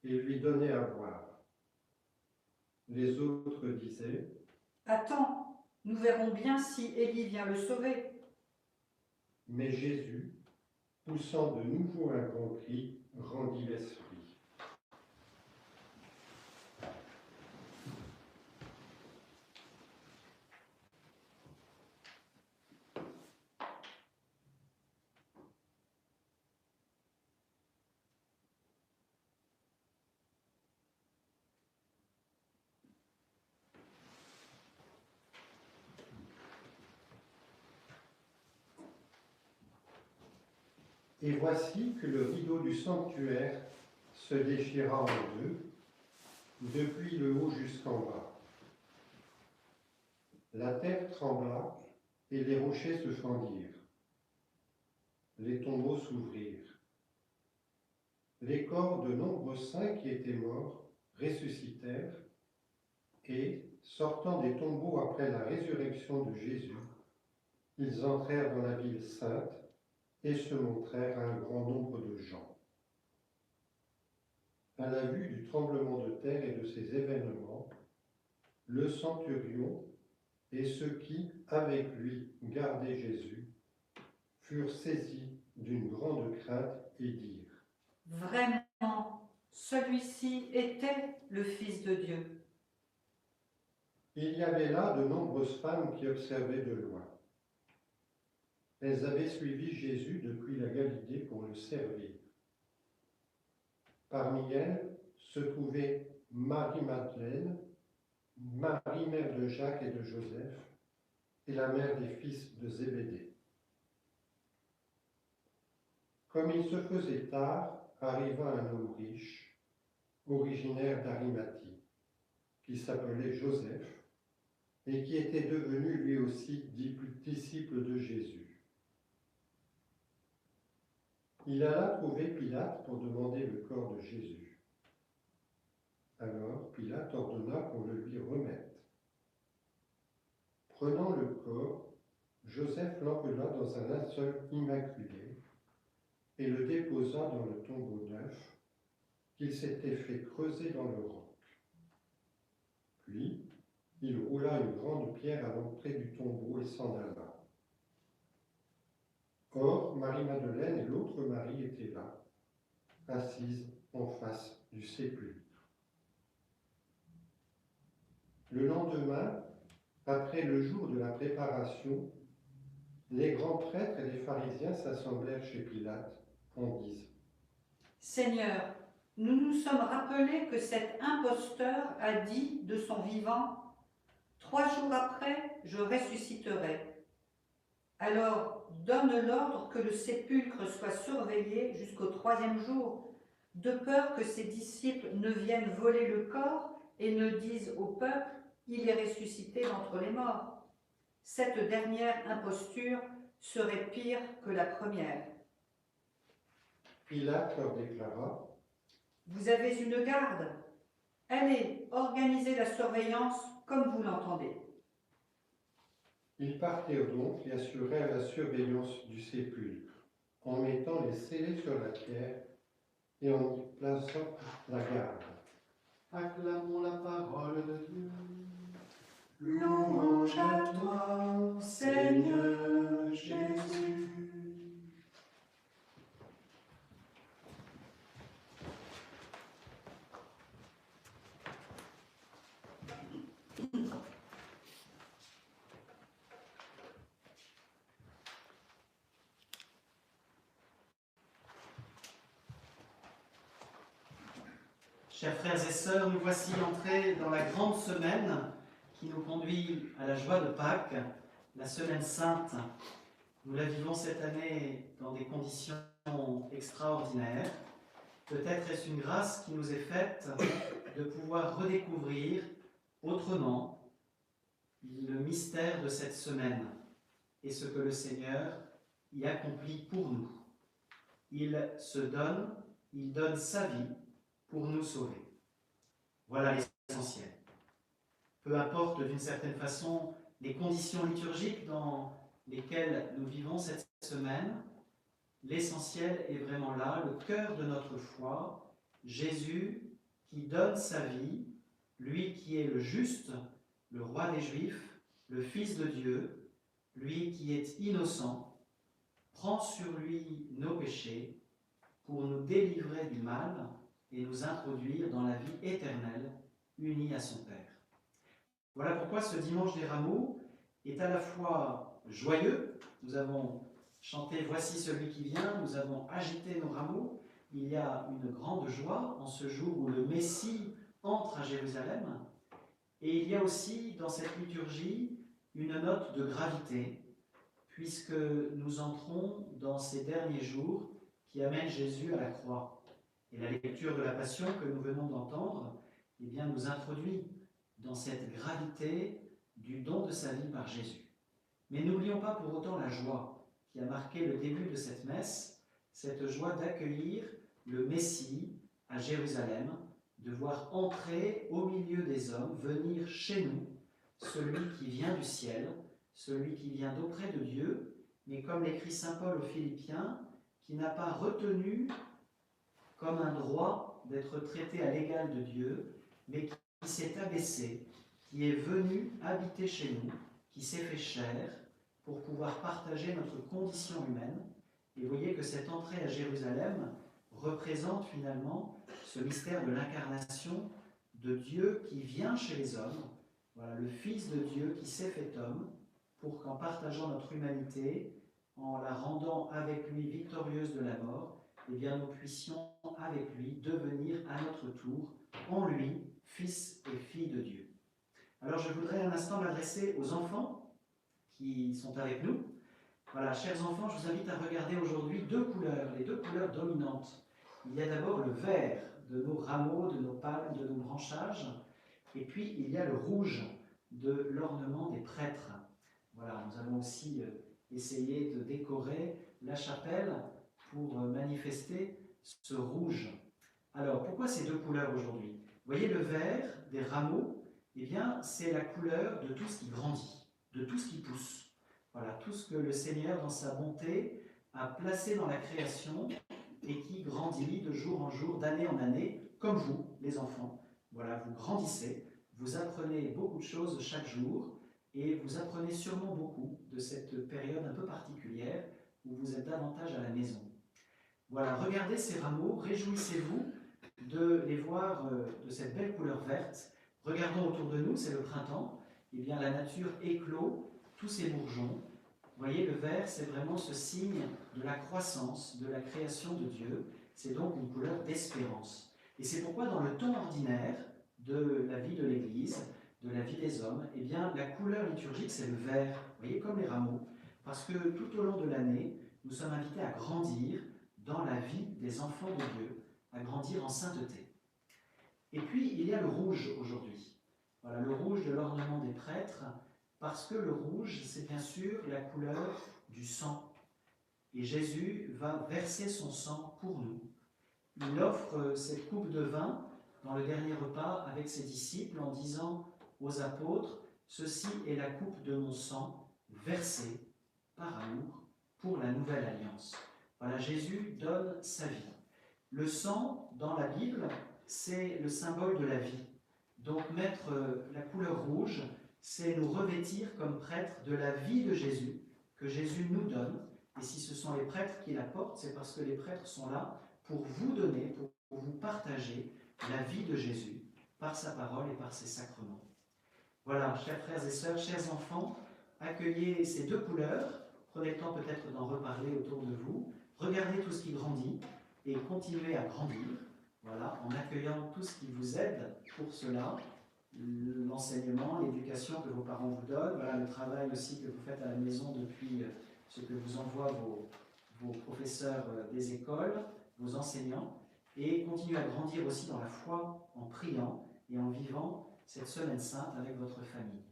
et lui donnait à boire. Les autres disaient: Attends, nous verrons bien si Élie vient le sauver. Mais Jésus, poussant de nouveau un grand cri, rendit l'esprit. Et voici que le rideau du sanctuaire se déchira en 2, depuis le haut jusqu'en bas. La terre trembla et les rochers se fendirent. Les tombeaux s'ouvrirent. Les corps de nombreux saints qui étaient morts ressuscitèrent et, sortant des tombeaux après la résurrection de Jésus, ils entrèrent dans la ville sainte et se montrèrent à un grand nombre de gens. À la vue du tremblement de terre et de ces événements, le centurion et ceux qui, avec lui, gardaient Jésus, furent saisis d'une grande crainte et dirent: Vraiment, celui-ci était le Fils de Dieu. Il y avait là de nombreuses femmes qui observaient de loin. Elles avaient suivi Jésus depuis la Galilée pour le servir. Parmi elles se trouvaient Marie-Madeleine, Marie, mère de Jacques et de Joseph, et la mère des fils de Zébédée. Comme il se faisait tard, arriva un homme riche, originaire d'Arimathie, qui s'appelait Joseph, et qui était devenu lui aussi disciple de Jésus. Il alla trouver Pilate pour demander le corps de Jésus. Alors Pilate ordonna qu'on le lui remette. Prenant le corps, Joseph l'enroula dans un linceul immaculé et le déposa dans le tombeau neuf qu'il s'était fait creuser dans le roc. Il roula une grande pierre à l'entrée du tombeau et s'en alla. Or, Marie-Madeleine et l'autre Marie étaient là, assises en face du sépulcre. Le lendemain, après le jour de la préparation, les grands prêtres et les pharisiens s'assemblèrent chez Pilate en disant : Seigneur, nous nous sommes rappelés que cet imposteur a dit de son vivant, 3 jours après, je ressusciterai. Alors, donne l'ordre que le sépulcre soit surveillé jusqu'au 3e jour, de peur que ses disciples ne viennent voler le corps et ne disent au peuple, il est ressuscité d'entre les morts. Cette dernière imposture serait pire que la première. Pilate leur déclara : Vous avez une garde. Allez, organisez la surveillance comme vous l'entendez. Ils partirent donc et assurèrent la surveillance du sépulcre, en mettant les scellés sur la pierre et en y plaçant la garde. Acclamons la parole de Dieu. Louange à toi, Seigneur Jésus. Chers frères et sœurs, nous voici entrés dans la grande semaine qui nous conduit à la joie de Pâques, la semaine sainte. Nous la vivons cette année dans des conditions extraordinaires. Peut-être est-ce une grâce qui nous est faite de pouvoir redécouvrir autrement le mystère de cette semaine et ce que le Seigneur y accomplit pour nous. Il se donne, il donne sa vie pour nous sauver. Voilà l'essentiel. Peu importe d'une certaine façon les conditions liturgiques dans lesquelles nous vivons cette semaine, l'essentiel est vraiment là, le cœur de notre foi, Jésus qui donne sa vie, lui qui est le juste, le roi des Juifs, le Fils de Dieu, lui qui est innocent, prend sur lui nos péchés pour nous délivrer du mal et nous introduire dans la vie éternelle, unis à son Père. Voilà pourquoi ce dimanche des Rameaux est à la fois joyeux. Nous avons chanté « Voici celui qui vient », nous avons agité nos rameaux. Il y a une grande joie en ce jour où le Messie entre à Jérusalem. Et il y a aussi dans cette liturgie une note de gravité, puisque nous entrons dans ces derniers jours qui amènent Jésus à la croix. Et la lecture de la Passion que nous venons d'entendre, eh bien, nous introduit dans cette gravité du don de sa vie par Jésus. Mais n'oublions pas pour autant la joie qui a marqué le début de cette messe, cette joie d'accueillir le Messie à Jérusalem, de voir entrer au milieu des hommes, venir chez nous, celui qui vient du ciel, celui qui vient d'auprès de Dieu, mais comme l'écrit saint Paul aux Philippiens, qui n'a pas retenu comme un droit d'être traité à l'égal de Dieu, mais qui s'est abaissé, qui est venu habiter chez nous, qui s'est fait chair pour pouvoir partager notre condition humaine. Et vous voyez que cette entrée à Jérusalem représente finalement ce mystère de l'incarnation de Dieu qui vient chez les hommes, voilà, le Fils de Dieu qui s'est fait homme, pour qu'en partageant notre humanité, en la rendant avec lui victorieuse de la mort, eh bien nous puissions avec lui devenir à notre tour, en lui, fils et filles de Dieu. Alors je voudrais un instant m'adresser aux enfants qui sont avec nous. Voilà, chers enfants, je vous invite à regarder aujourd'hui deux couleurs, les deux couleurs dominantes. Il y a d'abord le vert de nos rameaux, de nos palmes, de nos branchages, et puis il y a le rouge de l'ornement des prêtres. Voilà, nous avons aussi essayé de décorer la chapelle pour manifester ce rouge. Alors, pourquoi ces deux couleurs aujourd'hui? Vous voyez, le vert des rameaux, eh bien, c'est la couleur de tout ce qui grandit, de tout ce qui pousse. Voilà, tout ce que le Seigneur, dans sa bonté, a placé dans la création et qui grandit de jour en jour, d'année en année, comme vous, les enfants. Voilà, vous grandissez, vous apprenez beaucoup de choses chaque jour et vous apprenez sûrement beaucoup de cette période un peu particulière où vous êtes davantage à la maison. Voilà, regardez ces rameaux, réjouissez-vous de les voir de cette belle couleur verte. Regardons autour de nous, c'est le printemps. Eh bien, la nature éclot tous ses bourgeons. Vous voyez, le vert, c'est vraiment ce signe de la croissance, de la création de Dieu. C'est donc une couleur d'espérance. Et c'est pourquoi dans le temps ordinaire de la vie de l'Église, de la vie des hommes, eh bien, la couleur liturgique, c'est le vert. Vous voyez, comme les rameaux. Parce que tout au long de l'année, nous sommes invités à grandir dans la vie des enfants de Dieu, à grandir en sainteté. Et puis, il y a le rouge aujourd'hui. Voilà, le rouge de l'ornement des prêtres, parce que le rouge, c'est bien sûr la couleur du sang. Et Jésus va verser son sang pour nous. Il offre cette coupe de vin dans le dernier repas avec ses disciples en disant aux apôtres, « Ceci est la coupe de mon sang, versée par amour pour la nouvelle alliance. » Voilà, Jésus donne sa vie. Le sang, dans la Bible, c'est le symbole de la vie. Donc mettre la couleur rouge, c'est nous revêtir comme prêtres de la vie de Jésus, que Jésus nous donne. Et si ce sont les prêtres qui la portent, c'est parce que les prêtres sont là pour vous donner, pour vous partager la vie de Jésus par sa parole et par ses sacrements. Voilà, chers frères et sœurs, chers enfants, accueillez ces deux couleurs. Prenez le temps peut-être d'en reparler autour de vous. Regardez tout ce qui grandit et continuez à grandir. Voilà, en accueillant tout ce qui vous aide pour cela, l'enseignement, l'éducation que vos parents vous donnent, voilà, le travail aussi que vous faites à la maison depuis ce que vous envoient vos professeurs des écoles, vos enseignants, et continuez à grandir aussi dans la foi en priant et en vivant cette semaine sainte avec votre famille.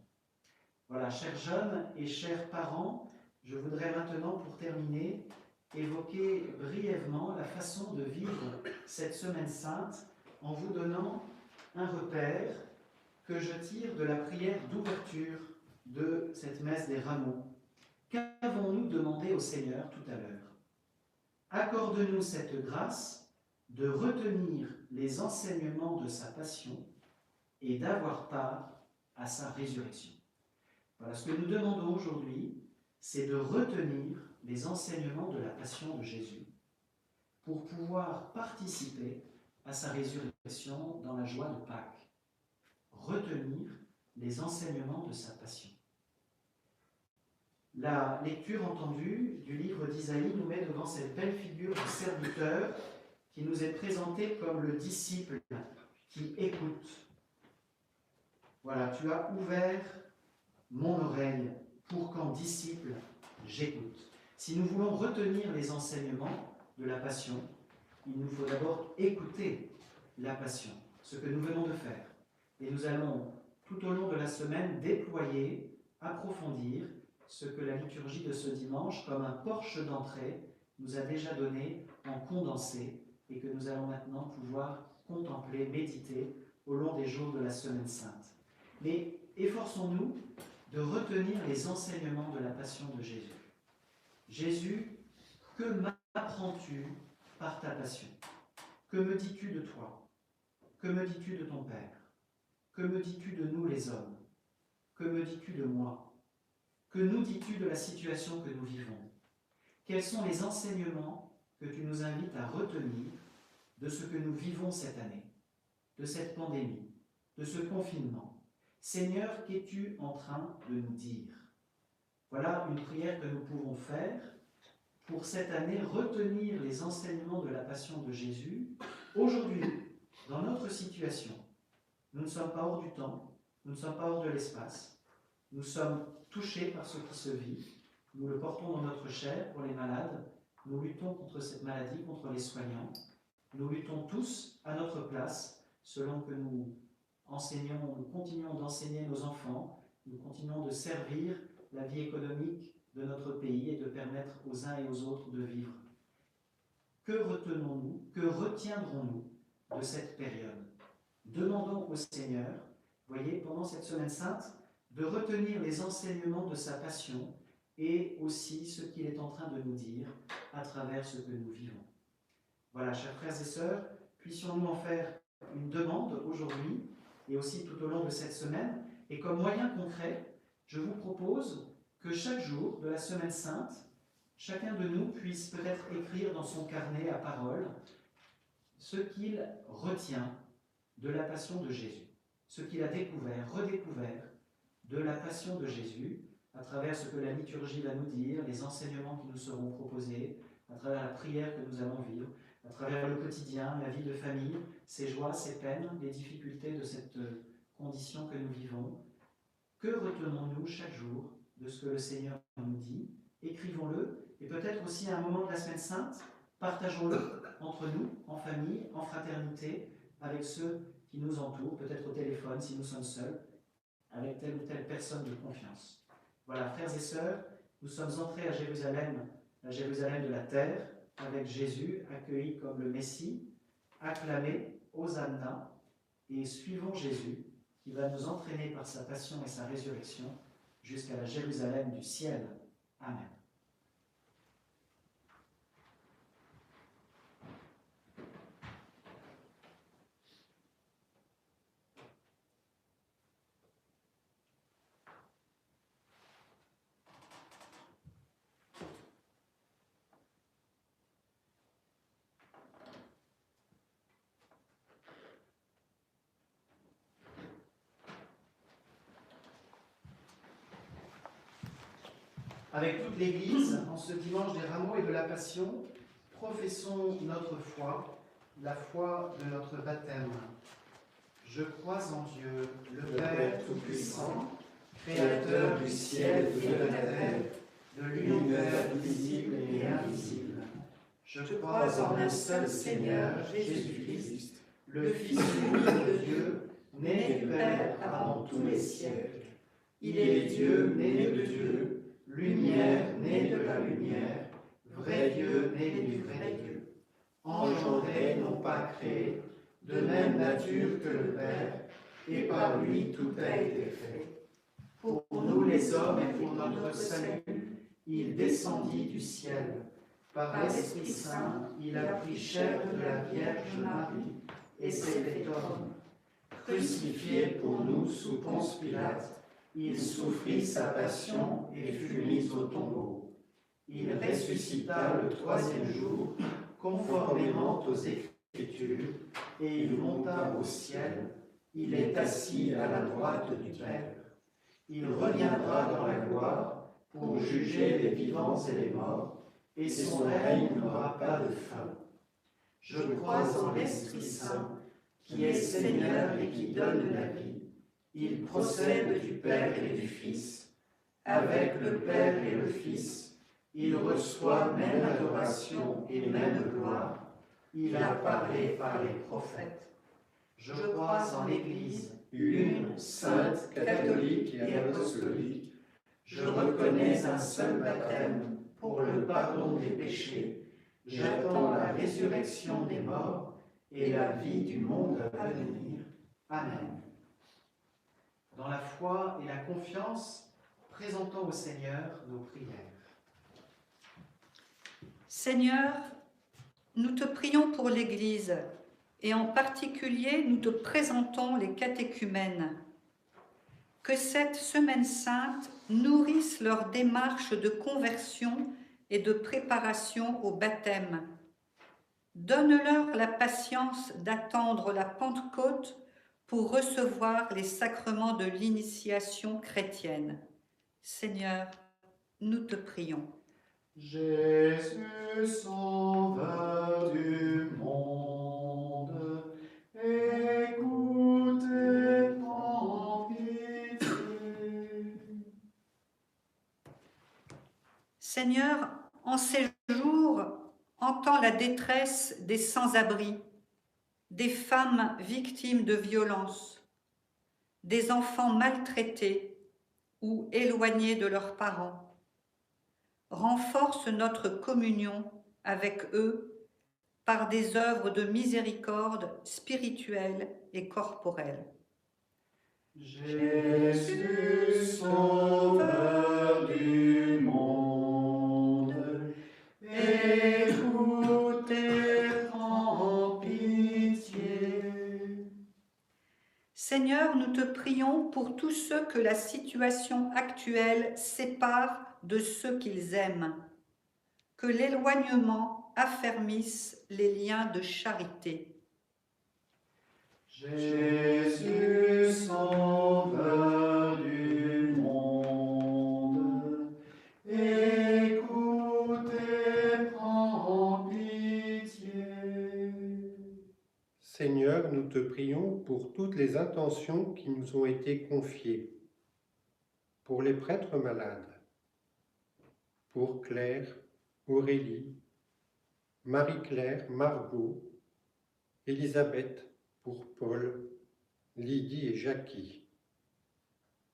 Voilà, chers jeunes et chers parents, je voudrais maintenant, pour terminer, évoquer brièvement la façon de vivre cette semaine sainte en vous donnant un repère que je tire de la prière d'ouverture de cette messe des rameaux. Qu'avons-nous demandé au Seigneur tout à l'heure? Accorde-nous cette grâce de retenir les enseignements de sa passion et d'avoir part à sa résurrection. Voilà, ce que nous demandons aujourd'hui, c'est de retenir les enseignements de la passion de Jésus pour pouvoir participer à sa résurrection dans la joie de Pâques. Retenir les enseignements de sa passion. La lecture entendue du livre d'Isaïe nous met devant cette belle figure du serviteur qui nous est présenté comme le disciple qui écoute. Voilà, tu as ouvert mon oreille pour qu'en disciple, j'écoute. Si nous voulons retenir les enseignements de la passion, il nous faut d'abord écouter la passion, ce que nous venons de faire. Et nous allons, tout au long de la semaine, déployer, approfondir ce que la liturgie de ce dimanche, comme un porche d'entrée, nous a déjà donné en condensé et que nous allons maintenant pouvoir contempler, méditer au long des jours de la Semaine Sainte. Mais efforçons-nous de retenir les enseignements de la passion de Jésus. Jésus, que m'apprends-tu par ta passion? Que me dis-tu de toi? Que me dis-tu de ton Père? Que me dis-tu de nous les hommes? Que me dis-tu de moi? Que nous dis-tu de la situation que nous vivons? Quels sont les enseignements que tu nous invites à retenir de ce que nous vivons cette année, de cette pandémie, de ce confinement? Seigneur, qu'es-tu en train de nous dire? Voilà une prière que nous pouvons faire pour cette année, retenir les enseignements de la passion de Jésus. Aujourd'hui, dans notre situation, nous ne sommes pas hors du temps, nous ne sommes pas hors de l'espace, nous sommes touchés par ce qui se vit, nous le portons dans notre chair pour les malades, nous luttons contre cette maladie, contre les soignants, nous luttons tous à notre place, selon que nous enseignons, nous continuons d'enseigner nos enfants, nous continuons de servir la vie économique de notre pays et de permettre aux uns et aux autres de vivre. Que retenons-nous, que retiendrons-nous de cette période? Demandons au Seigneur, voyez, pendant cette semaine sainte, de retenir les enseignements de sa passion et aussi ce qu'il est en train de nous dire à travers ce que nous vivons. Voilà, chers frères et sœurs, puissions-nous en faire une demande aujourd'hui et aussi tout au long de cette semaine. Et comme moyen concret, je vous propose que chaque jour de la Semaine Sainte, chacun de nous puisse peut-être écrire dans son carnet à parole ce qu'il retient de la passion de Jésus, ce qu'il a découvert, redécouvert de la passion de Jésus, à travers ce que la liturgie va nous dire, les enseignements qui nous seront proposés, à travers la prière que nous allons vivre, à travers le quotidien, la vie de famille, ses joies, ses peines, les difficultés de cette condition que nous vivons. Que retenons-nous chaque jour de ce que le Seigneur nous dit? Écrivons-le, et peut-être aussi à un moment de la Semaine Sainte, partageons-le entre nous, en famille, en fraternité, avec ceux qui nous entourent, peut-être au téléphone si nous sommes seuls, avec telle ou telle personne de confiance. Voilà, frères et sœurs, nous sommes entrés à Jérusalem, la Jérusalem de la terre, avec Jésus, accueilli comme le Messie, acclamé, Hosanna, et suivons Jésus, qui va nous entraîner par sa passion et sa résurrection jusqu'à la Jérusalem du ciel. Amen. Avec toute l'Église, en ce dimanche des Rameaux et de la Passion, professons notre foi, la foi de notre baptême. Je crois en Dieu, le Père Tout-Puissant, Créateur du ciel et de la terre, de l'univers visible et invisible. Je crois en un seul Seigneur, Jésus-Christ, le Fils unique de Dieu, né du Père avant tous les siècles. Il est Dieu, né de Dieu, lumière née de la lumière, vrai Dieu né du vrai Dieu, engendré, non pas créé, de même nature que le Père, et par lui tout a été fait. Pour nous les hommes et pour notre salut, il descendit du ciel. Par l'Esprit Saint, il a pris chair de la Vierge Marie, et s'est fait homme. Crucifié pour nous sous Ponce Pilate, il souffrit sa passion et fut mis au tombeau. Il ressuscita le troisième jour, conformément aux Écritures, et il monta au ciel. Il est assis à la droite du Père. Il reviendra dans la gloire pour juger les vivants et les morts, et son règne n'aura pas de fin. Je crois en l'Esprit Saint, qui est Seigneur et qui donne la vie. Il procède du Père et du Fils. Avec le Père et le Fils, il reçoit même adoration et même gloire. Il a parlé par les prophètes. Je crois en l'Église, une, sainte, catholique et apostolique. Je reconnais un seul baptême pour le pardon des péchés. J'attends la résurrection des morts et la vie du monde à venir. Amen. Dans la foi et la confiance, présentons au Seigneur nos prières. Seigneur, nous te prions pour l'Église, et en particulier nous te présentons les catéchumènes. Que cette Semaine Sainte nourrisse leur démarche de conversion et de préparation au baptême. Donne-leur la patience d'attendre la Pentecôte pour recevoir les sacrements de l'initiation chrétienne. Seigneur, nous te prions. Jésus, Sauveur du monde, écoute et prends pitié. Seigneur, en ces jours, entends la détresse des sans-abri, des femmes victimes de violences, des enfants maltraités ou éloignés de leurs parents. Renforce notre communion avec eux par des œuvres de miséricorde spirituelle et corporelle. Jésus, Sauveur du monde, écoute et prends pitié. Seigneur, pour tous ceux que la situation actuelle sépare de ceux qu'ils aiment. Que l'éloignement affermisse les liens de charité. Jésus, sauveur du monde, écoute et prends pitié. Seigneur, nous te prions pour toutes les intentions qui nous ont été confiées, pour les prêtres malades, pour Claire, Aurélie, Marie-Claire, Margot, Elisabeth, pour Paul, Lydie et Jackie,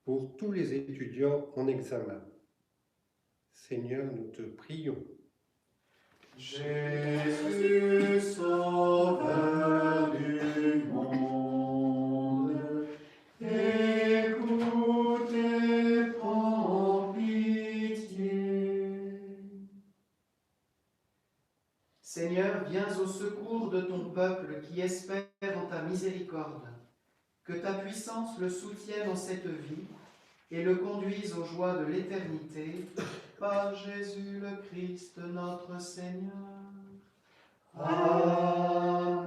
pour tous les étudiants en examen. Seigneur, nous te prions. Jésus, sauveur du monde, écoute et prends pitié. Seigneur, viens au secours de ton peuple qui espère en ta miséricorde. Que ta puissance le soutienne en cette vie et le conduise aux joies de l'éternité, par Jésus le Christ notre Seigneur. Amen.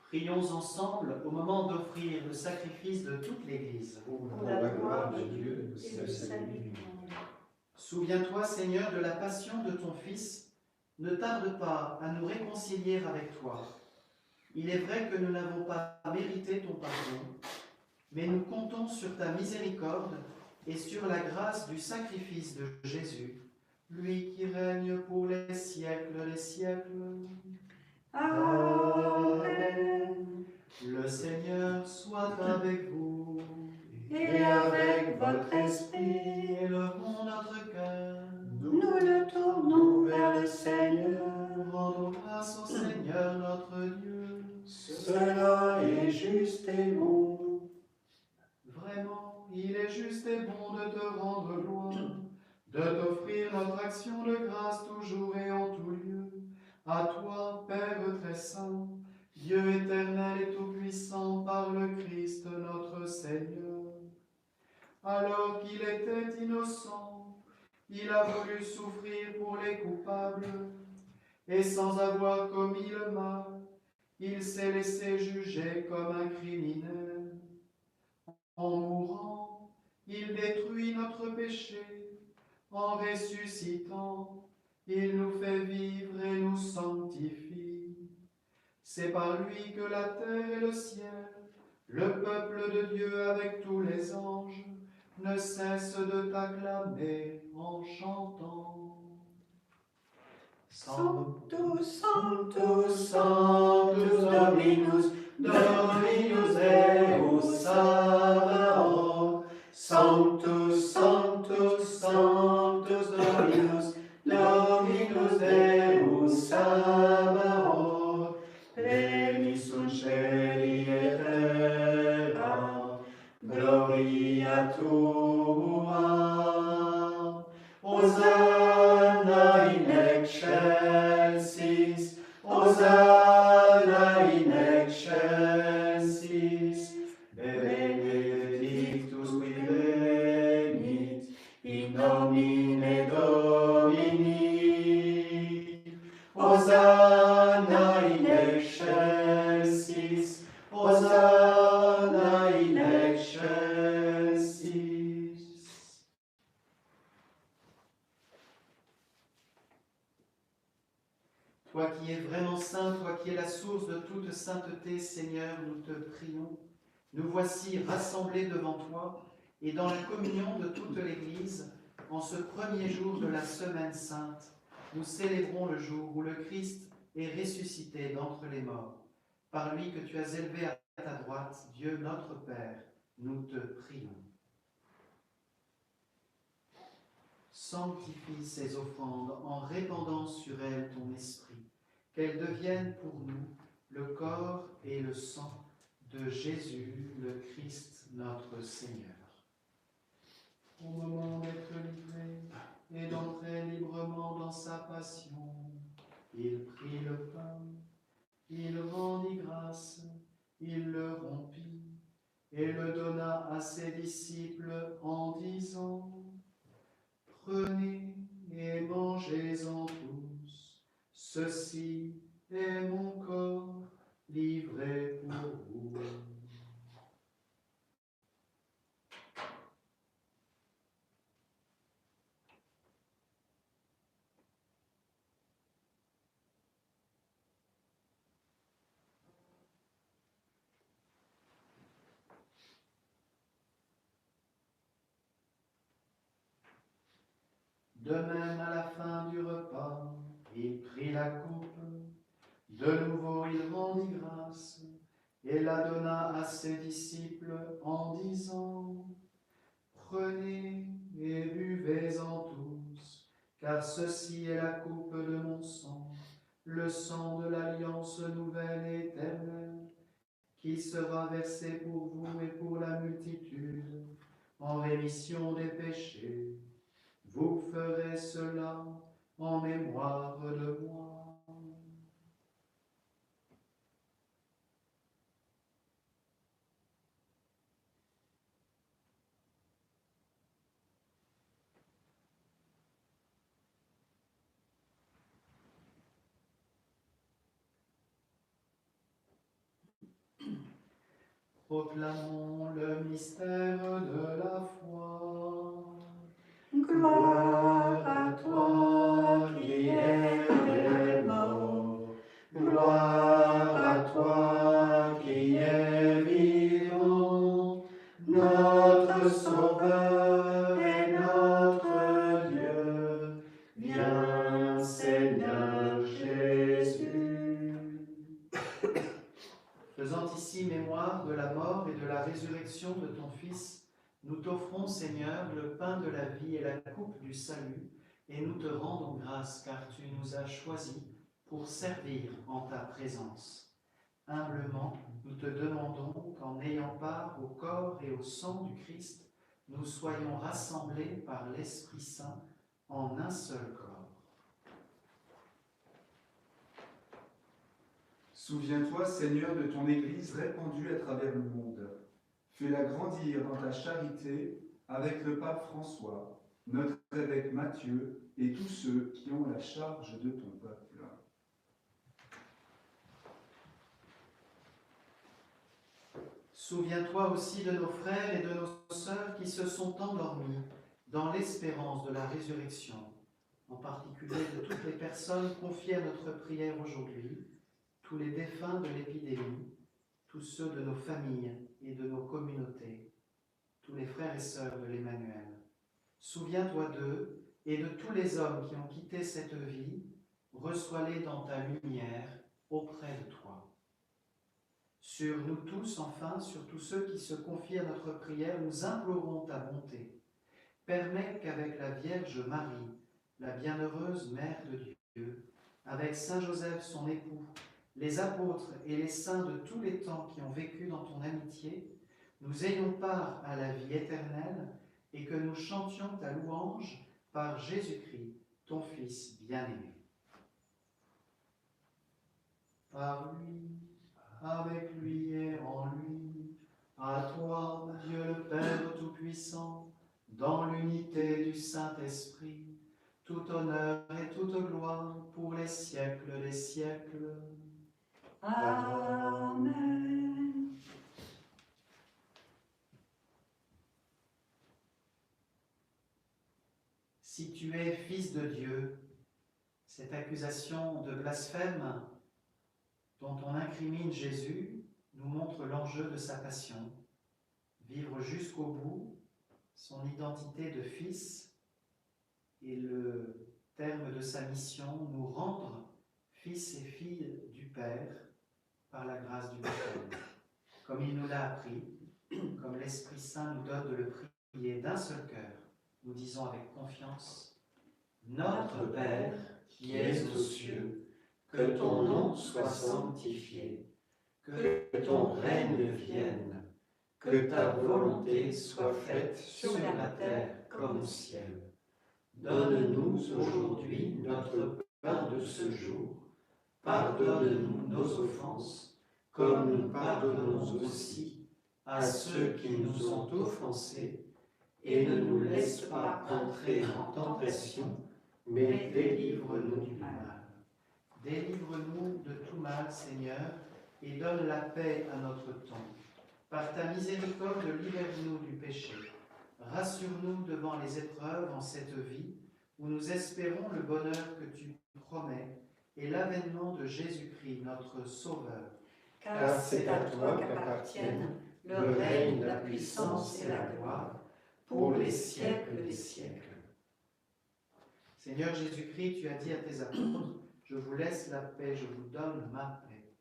Prions ensemble au moment d'offrir le sacrifice de toute l'Église. Pour la gloire de Dieu et le salut du monde. Souviens-toi, Seigneur, de la passion de ton Fils. Ne tarde pas à nous réconcilier avec toi. Il est vrai que nous n'avons pas mérité ton pardon, mais nous comptons sur ta miséricorde et sur la grâce du sacrifice de Jésus, lui qui règne pour les siècles des siècles. Amen. Le Seigneur soit avec vous. Et avec votre esprit, Élevons notre cœur. nous le tournons vers le Seigneur. Rendons grâce au Seigneur notre Dieu. Cela est juste et bon. Vraiment, il est juste et bon de te rendre gloire, de t'offrir notre action de grâce toujours et en tout lieu. À toi, Père très saint, Dieu éternel et tout-puissant, par le Christ notre Seigneur. Alors qu'il était innocent, il a voulu souffrir pour les coupables. et sans avoir commis le mal, il s'est laissé juger comme un criminel. En mourant, il détruit notre péché. En ressuscitant, il nous fait vivre et nous sanctifie. C'est par lui que la terre et le ciel, le peuple de Dieu avec tous les anges, ne cessent de t'acclamer en chantant. Sanctus, Sanctus, Sanctus, Dominus, Dominus Deus Sabaoth. Sanctus, Sanctus, Sanctus, Dominus, Dominus Deus Sabaoth. Pleni sunt celi et terra, gloria tua. Hosanna in excelsis, Hosanna in excelsis, benedictus qui venit in nomine Domini. Hosanna in excelsis, Hosanna in excelsis. Toi qui es vraiment saint, toi qui es la source de toute sainteté, Seigneur, nous te prions. Nous voici rassemblés devant toi et dans la communion de toute l'Église, en ce premier jour de la Semaine Sainte, nous célébrons le jour où le Christ est ressuscité d'entre les morts. Par lui que tu as élevé à ta droite, Dieu notre Père, nous te prions. Sanctifie ces offrandes en répandant sur elles ton esprit, qu'elles deviennent pour nous le corps et le sang de Jésus, le Christ, notre Seigneur. Au moment d'être livré et d'entrer librement dans sa passion, il prit le pain, il rendit grâce, il le rompit et le donna à ses disciples en disant: Prenez et mangez-en tous, ceci est mon corps livré pour vous. De même, à la fin du repas, il prit la coupe. De nouveau, il rendit grâce et la donna à ses disciples en disant: Prenez et buvez-en tous, car ceci est la coupe de mon sang, le sang de l'alliance nouvelle et éternelle, qui sera versé pour vous et pour la multitude, en rémission des péchés. Vous ferez cela en mémoire de moi. Proclamons le mystère de la foi. gloire à toi qui es mort, Gloire à toi qui es vivant, notre Sauveur et notre Dieu. Viens, Seigneur Jésus. Faisant ici mémoire de la mort et de la résurrection de ton Fils, nous t'offrons, Seigneur, le pain de la vie et la coupe du salut, et nous te rendons grâce car tu nous as choisis pour servir en ta présence. Humblement, nous te demandons qu'en ayant part au corps et au sang du Christ, nous soyons rassemblés par l'Esprit Saint en un seul corps. Souviens-toi, Seigneur, de ton Église répandue à travers le monde. Fais-la grandir dans ta charité avec le pape François, notre évêque Matthieu et tous ceux qui ont la charge de ton peuple. Souviens-toi aussi de nos frères et de nos sœurs qui se sont endormis dans l'espérance de la résurrection, en particulier de toutes les personnes confiées à notre prière aujourd'hui, tous les défunts de l'épidémie, tous ceux de nos familles et de nos communautés, tous les frères et sœurs de l'Emmanuel. Souviens-toi d'eux et de tous les hommes qui ont quitté cette vie, reçois-les dans ta lumière auprès de toi. Sur nous tous, enfin, sur tous ceux qui se confient à notre prière, nous implorons ta bonté. Permets qu'avec la Vierge Marie, la bienheureuse Mère de Dieu, avec Saint Joseph son époux, les apôtres et les saints de tous les temps qui ont vécu dans ton amitié, nous ayons part à la vie éternelle et que nous chantions ta louange par Jésus-Christ, ton Fils bien-aimé. Par lui, avec lui et en lui, à toi, Dieu le Père Tout-Puissant, dans l'unité du Saint-Esprit, tout honneur et toute gloire pour les siècles des siècles. Amen. Si tu es fils de Dieu, cette accusation de blasphème dont on incrimine Jésus nous montre l'enjeu de sa passion. Vivre jusqu'au bout son identité de fils et le terme de sa mission, nous rendre fils et filles du Père par la grâce du baptême. Comme il nous l'a appris, comme l'Esprit Saint nous donne de le prier d'un seul cœur, nous disons avec confiance: Notre Père, qui es aux cieux, que ton nom soit sanctifié, que ton règne vienne, que ta volonté soit faite sur la terre comme au ciel. Donne-nous aujourd'hui notre pain de ce jour. Pardonne-nous nos offenses, comme nous pardonnons aussi à ceux qui nous ont offensés, et ne nous laisse pas entrer en tentation, mais délivre-nous du mal. Délivre-nous de tout mal, Seigneur, et donne la paix à notre temps. Par ta miséricorde, libère-nous du péché. Rassure-nous devant les épreuves en cette vie, où nous espérons le bonheur que tu promets et l'avènement de Jésus-Christ, notre Sauveur. Car c'est à toi qu'appartiennent le règne, la puissance et la gloire, pour les siècles des siècles. Seigneur Jésus-Christ, tu as dit à tes apôtres: je vous laisse la paix, je vous donne ma paix.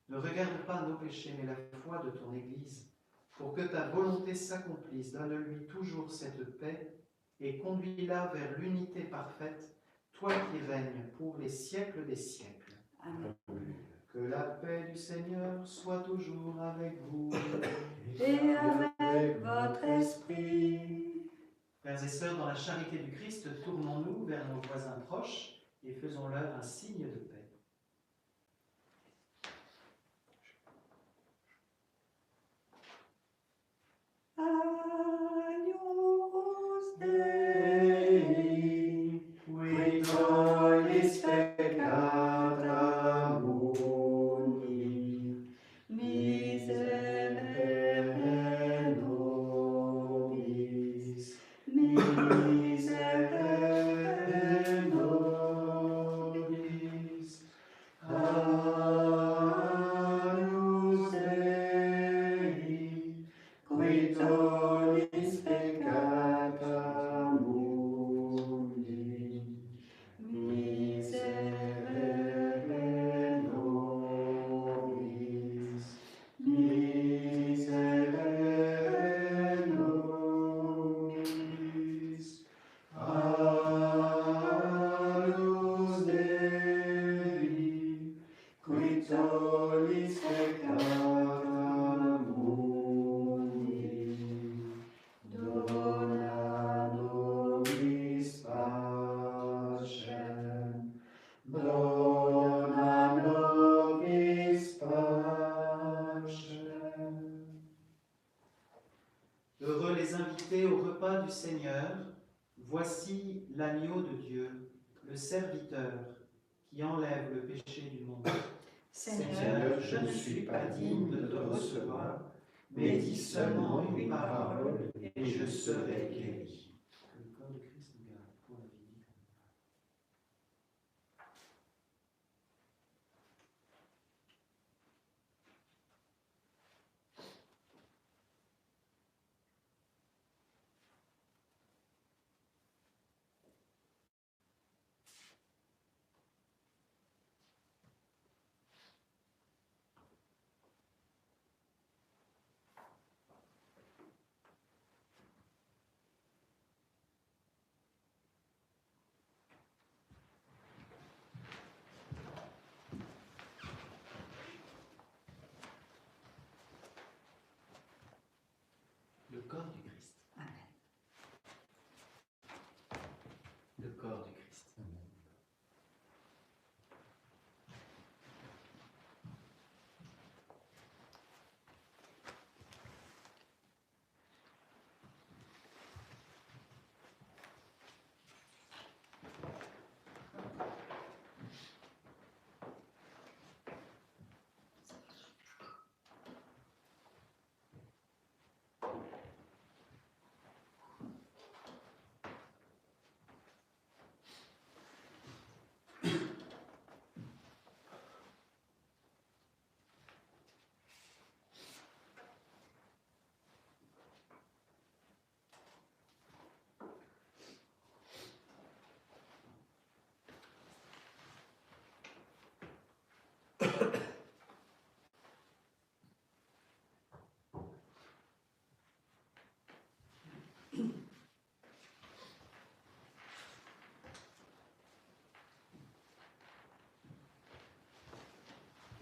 Ne regarde pas nos péchés, mais la foi de ton Église. Pour que ta volonté s'accomplisse, donne-lui toujours cette paix et conduis-la vers l'unité parfaite, toi qui règnes pour les siècles des siècles. Amen. Que la paix du Seigneur soit toujours avec vous. Et avec votre esprit. Frères et sœurs, dans la charité du Christ, tournons-nous vers nos voisins proches et faisons-leur un signe de paix. Agnus Dei, qui tollis peccata mundi, miserere nobis, miserere nobis. Agnus Dei, qui tollis peccata mundi, miserere nobis, miserere nobis. Agnus Dei, qui tollis peccata mundi, dona nobis pacem, dona nobis pacem. Heureux les invités au repas du Seigneur. Voici l'agneau de Dieu, le serviteur qui enlève le péché du monde. Seigneur, je ne suis pas digne de te recevoir, mais dis seulement une parole et je serai guéri. Que le corps de Christ nous garde pour la vie. Le corps du Christ. Amen. Le corps du Christ.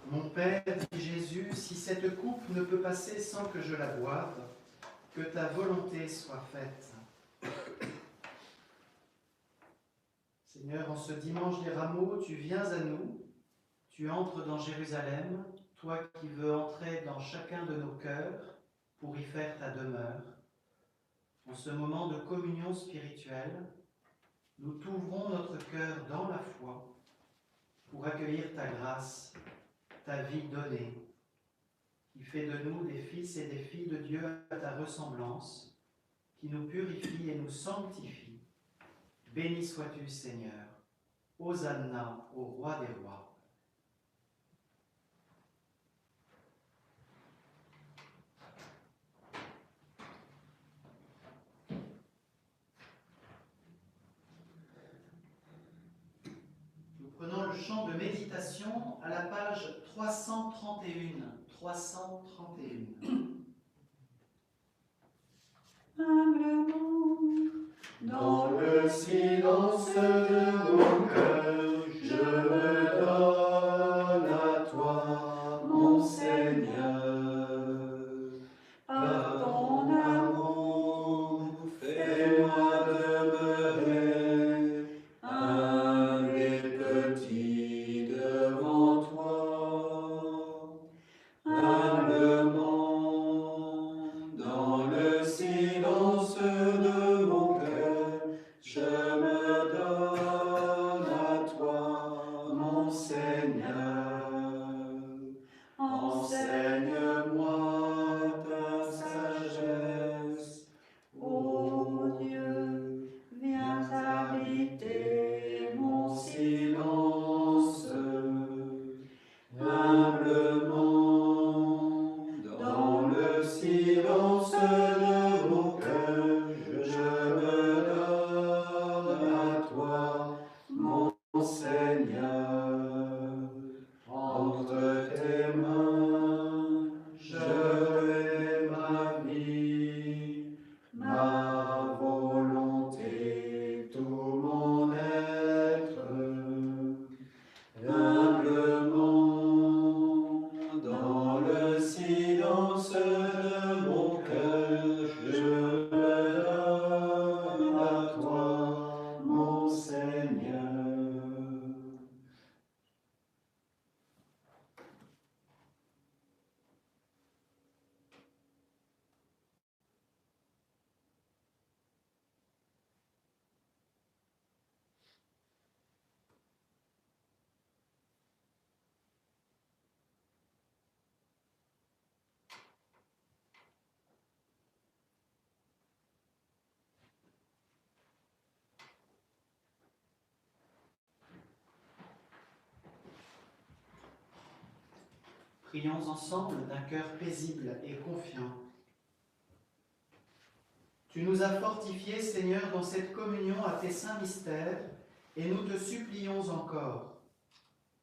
Mon Père, dit Jésus, si cette coupe ne peut passer sans que je la boive, que ta volonté soit faite. Seigneur, en ce dimanche des rameaux, tu viens à nous, tu entres dans Jérusalem, toi qui veux entrer dans chacun de nos cœurs pour y faire ta demeure. En ce moment de communion spirituelle, nous t'ouvrons notre cœur dans la foi pour accueillir ta grâce, ta vie donnée, qui fait de nous des fils et des filles de Dieu à ta ressemblance, qui nous purifie et nous sanctifie. Béni sois-tu, Seigneur. Hosanna au roi des rois. Nous prenons le chant de méditation à la page 331. 331. Humblement, Dans le silence de mon cœur, je me donne à toi, mon Seigneur. Par ton amour, fais-moi demeurer humble et petit devant toi. Humblement, dans le silence de mon cœur, je me donne à toi, mon Seigneur. Prions ensemble d'un cœur paisible et confiant. Tu nous as fortifiés, Seigneur, dans cette communion à tes saints mystères, et nous te supplions encore.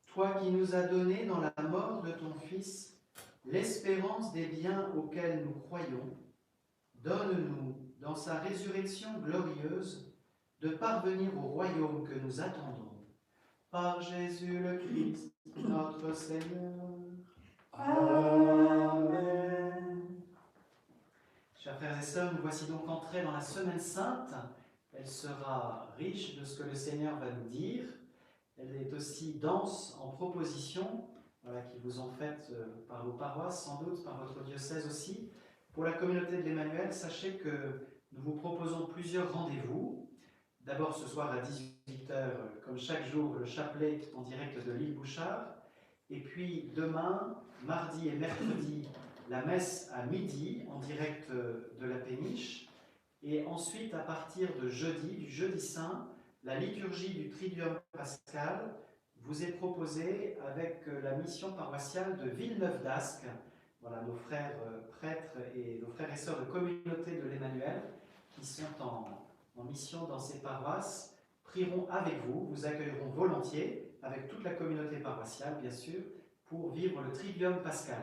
Toi qui nous as donné dans la mort de ton Fils l'espérance des biens auxquels nous croyons, donne-nous, dans sa résurrection glorieuse, de parvenir au royaume que nous attendons. Par Jésus le Christ, notre Seigneur. Amen. Chers frères et sœurs, nous voici donc entrés dans la Semaine Sainte. Elle sera riche de ce que le Seigneur va nous dire. Elle est aussi dense en propositions, qui vous ont faites par vos paroisses, sans doute, par votre diocèse aussi. Pour la communauté de l'Emmanuel, sachez que nous vous proposons plusieurs rendez-vous. D'abord ce soir à 18h, comme chaque jour, le chapelet en direct de l'île Bouchard. Et puis demain, mardi et mercredi, la messe à midi en direct de la péniche. Et ensuite, à partir de jeudi, du jeudi saint, la liturgie du Triduum pascal vous est proposée avec la mission paroissiale de Villeneuve d'Ascq. Voilà, nos frères prêtres et nos frères et sœurs de communauté de l'Emmanuel qui sont en mission dans ces paroisses prieront avec vous, vous accueilleront volontiers, avec toute la communauté paroissiale bien sûr, pour vivre le Triduum pascal.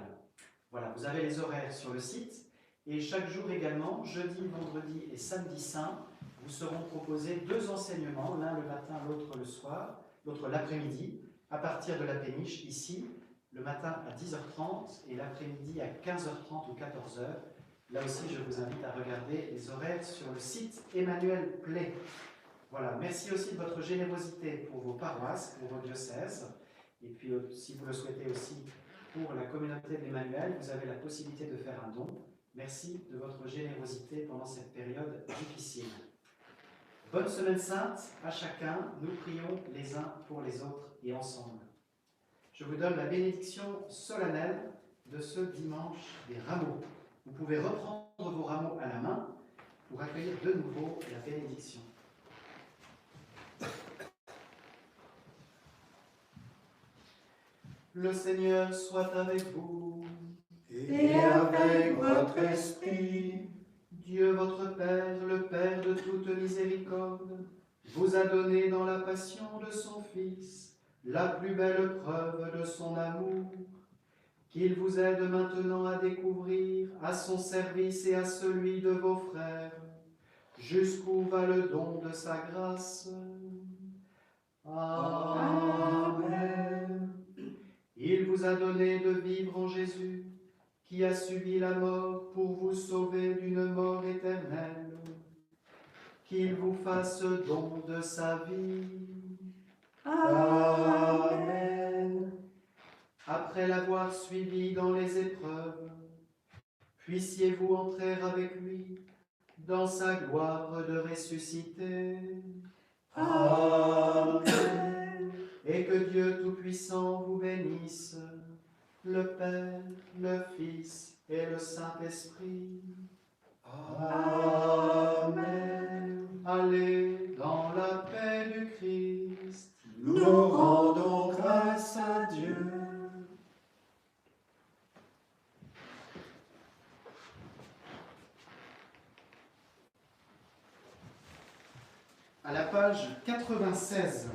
Voilà, vous avez les horaires sur le site, et chaque jour également, jeudi, vendredi et samedi saint, vous seront proposés 2 enseignements, l'un le matin, l'autre le soir, l'autre l'après-midi, à partir de la péniche ici, le matin à 10h30 et l'après-midi à 15h30 ou 14h. Là aussi, je vous invite à regarder les horaires sur le site Emmanuel Play. Voilà, merci aussi de votre générosité pour vos paroisses, pour vos diocèses. Et puis, si vous le souhaitez aussi, pour la communauté de l'Emmanuel, vous avez la possibilité de faire un don. Merci de votre générosité pendant cette période difficile. Bonne Semaine Sainte à chacun. Nous prions les uns pour les autres et ensemble. Je vous donne la bénédiction solennelle de ce dimanche des rameaux. Vous pouvez reprendre vos rameaux à la main pour accueillir de nouveau la bénédiction. Le Seigneur soit avec vous. Et avec votre esprit. Dieu votre Père, le Père de toute miséricorde, vous a donné dans la passion de son Fils la plus belle preuve de son amour, qu'il vous aide maintenant à découvrir à son service et à celui de vos frères, jusqu'où va le don de sa grâce. Amen. Il vous a donné de vivre en Jésus, qui a subi la mort pour vous sauver d'une mort éternelle. Qu'il vous fasse don de sa vie. Amen. Après l'avoir suivi dans les épreuves, puissiez-vous entrer avec lui dans sa gloire de ressuscité. Amen. Et que Dieu Tout-Puissant vous bénisse, le Père, le Fils et le Saint-Esprit. Amen. Allez dans la paix du Christ. Nous rendons grâce à Dieu. À la page 96,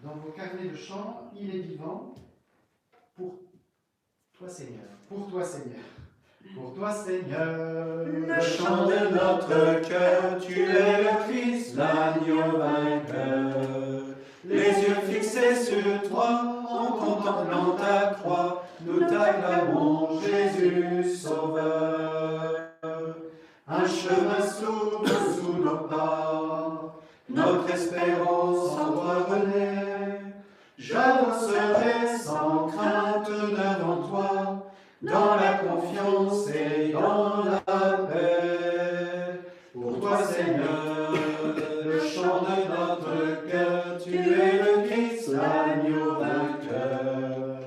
dans vos carnets de chant, il est vivant. Pour toi, Seigneur. Pour toi, Seigneur. Pour toi, Seigneur. Le chant de notre cœur, tu es le Christ, l'agneau vainqueur. Les yeux fixés sur toi, en contemplant ta croix, nous t'acclamons, Jésus Sauveur. Un chemin s'ouvre sous nos pas, notre espérance en toi renaît. J'avancerai sans crainte devant toi, dans la confiance et dans la paix. Pour toi, Seigneur, le chant de notre cœur, tu es le Christ, l'agneau vainqueur.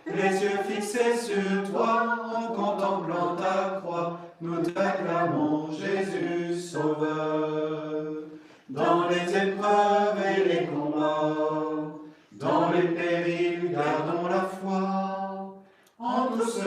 Les yeux fixés sur toi, en contemplant ta croix, nous t'acclamons, Jésus Sauveur. Dans les épreuves et les combats, dans les périls, gardons la foi. En tout ce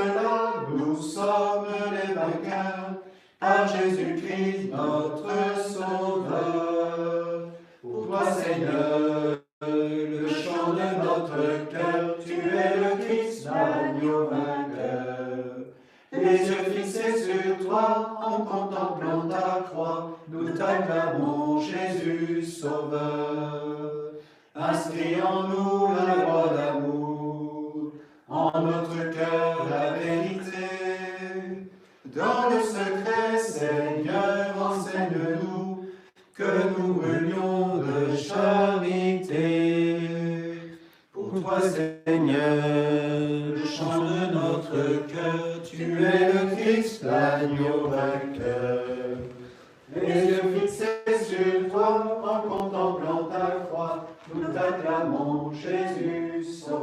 les yeux fixés sur toi, en contemplant ta croix, nous t'acclamons, Jésus Sauveur. Inscris en nous la loi d'amour, en notre cœur la vérité. Dans le secret, Seigneur, enseigne-nous que nous brûlions de charité. Pour toi, Seigneur, le chant de notre cœur, tu es le Christ, l'agneau vainqueur. Les yeux fixés sur toi, en contemplant ta croix, nous t'acclamons, Jésus Sauveur.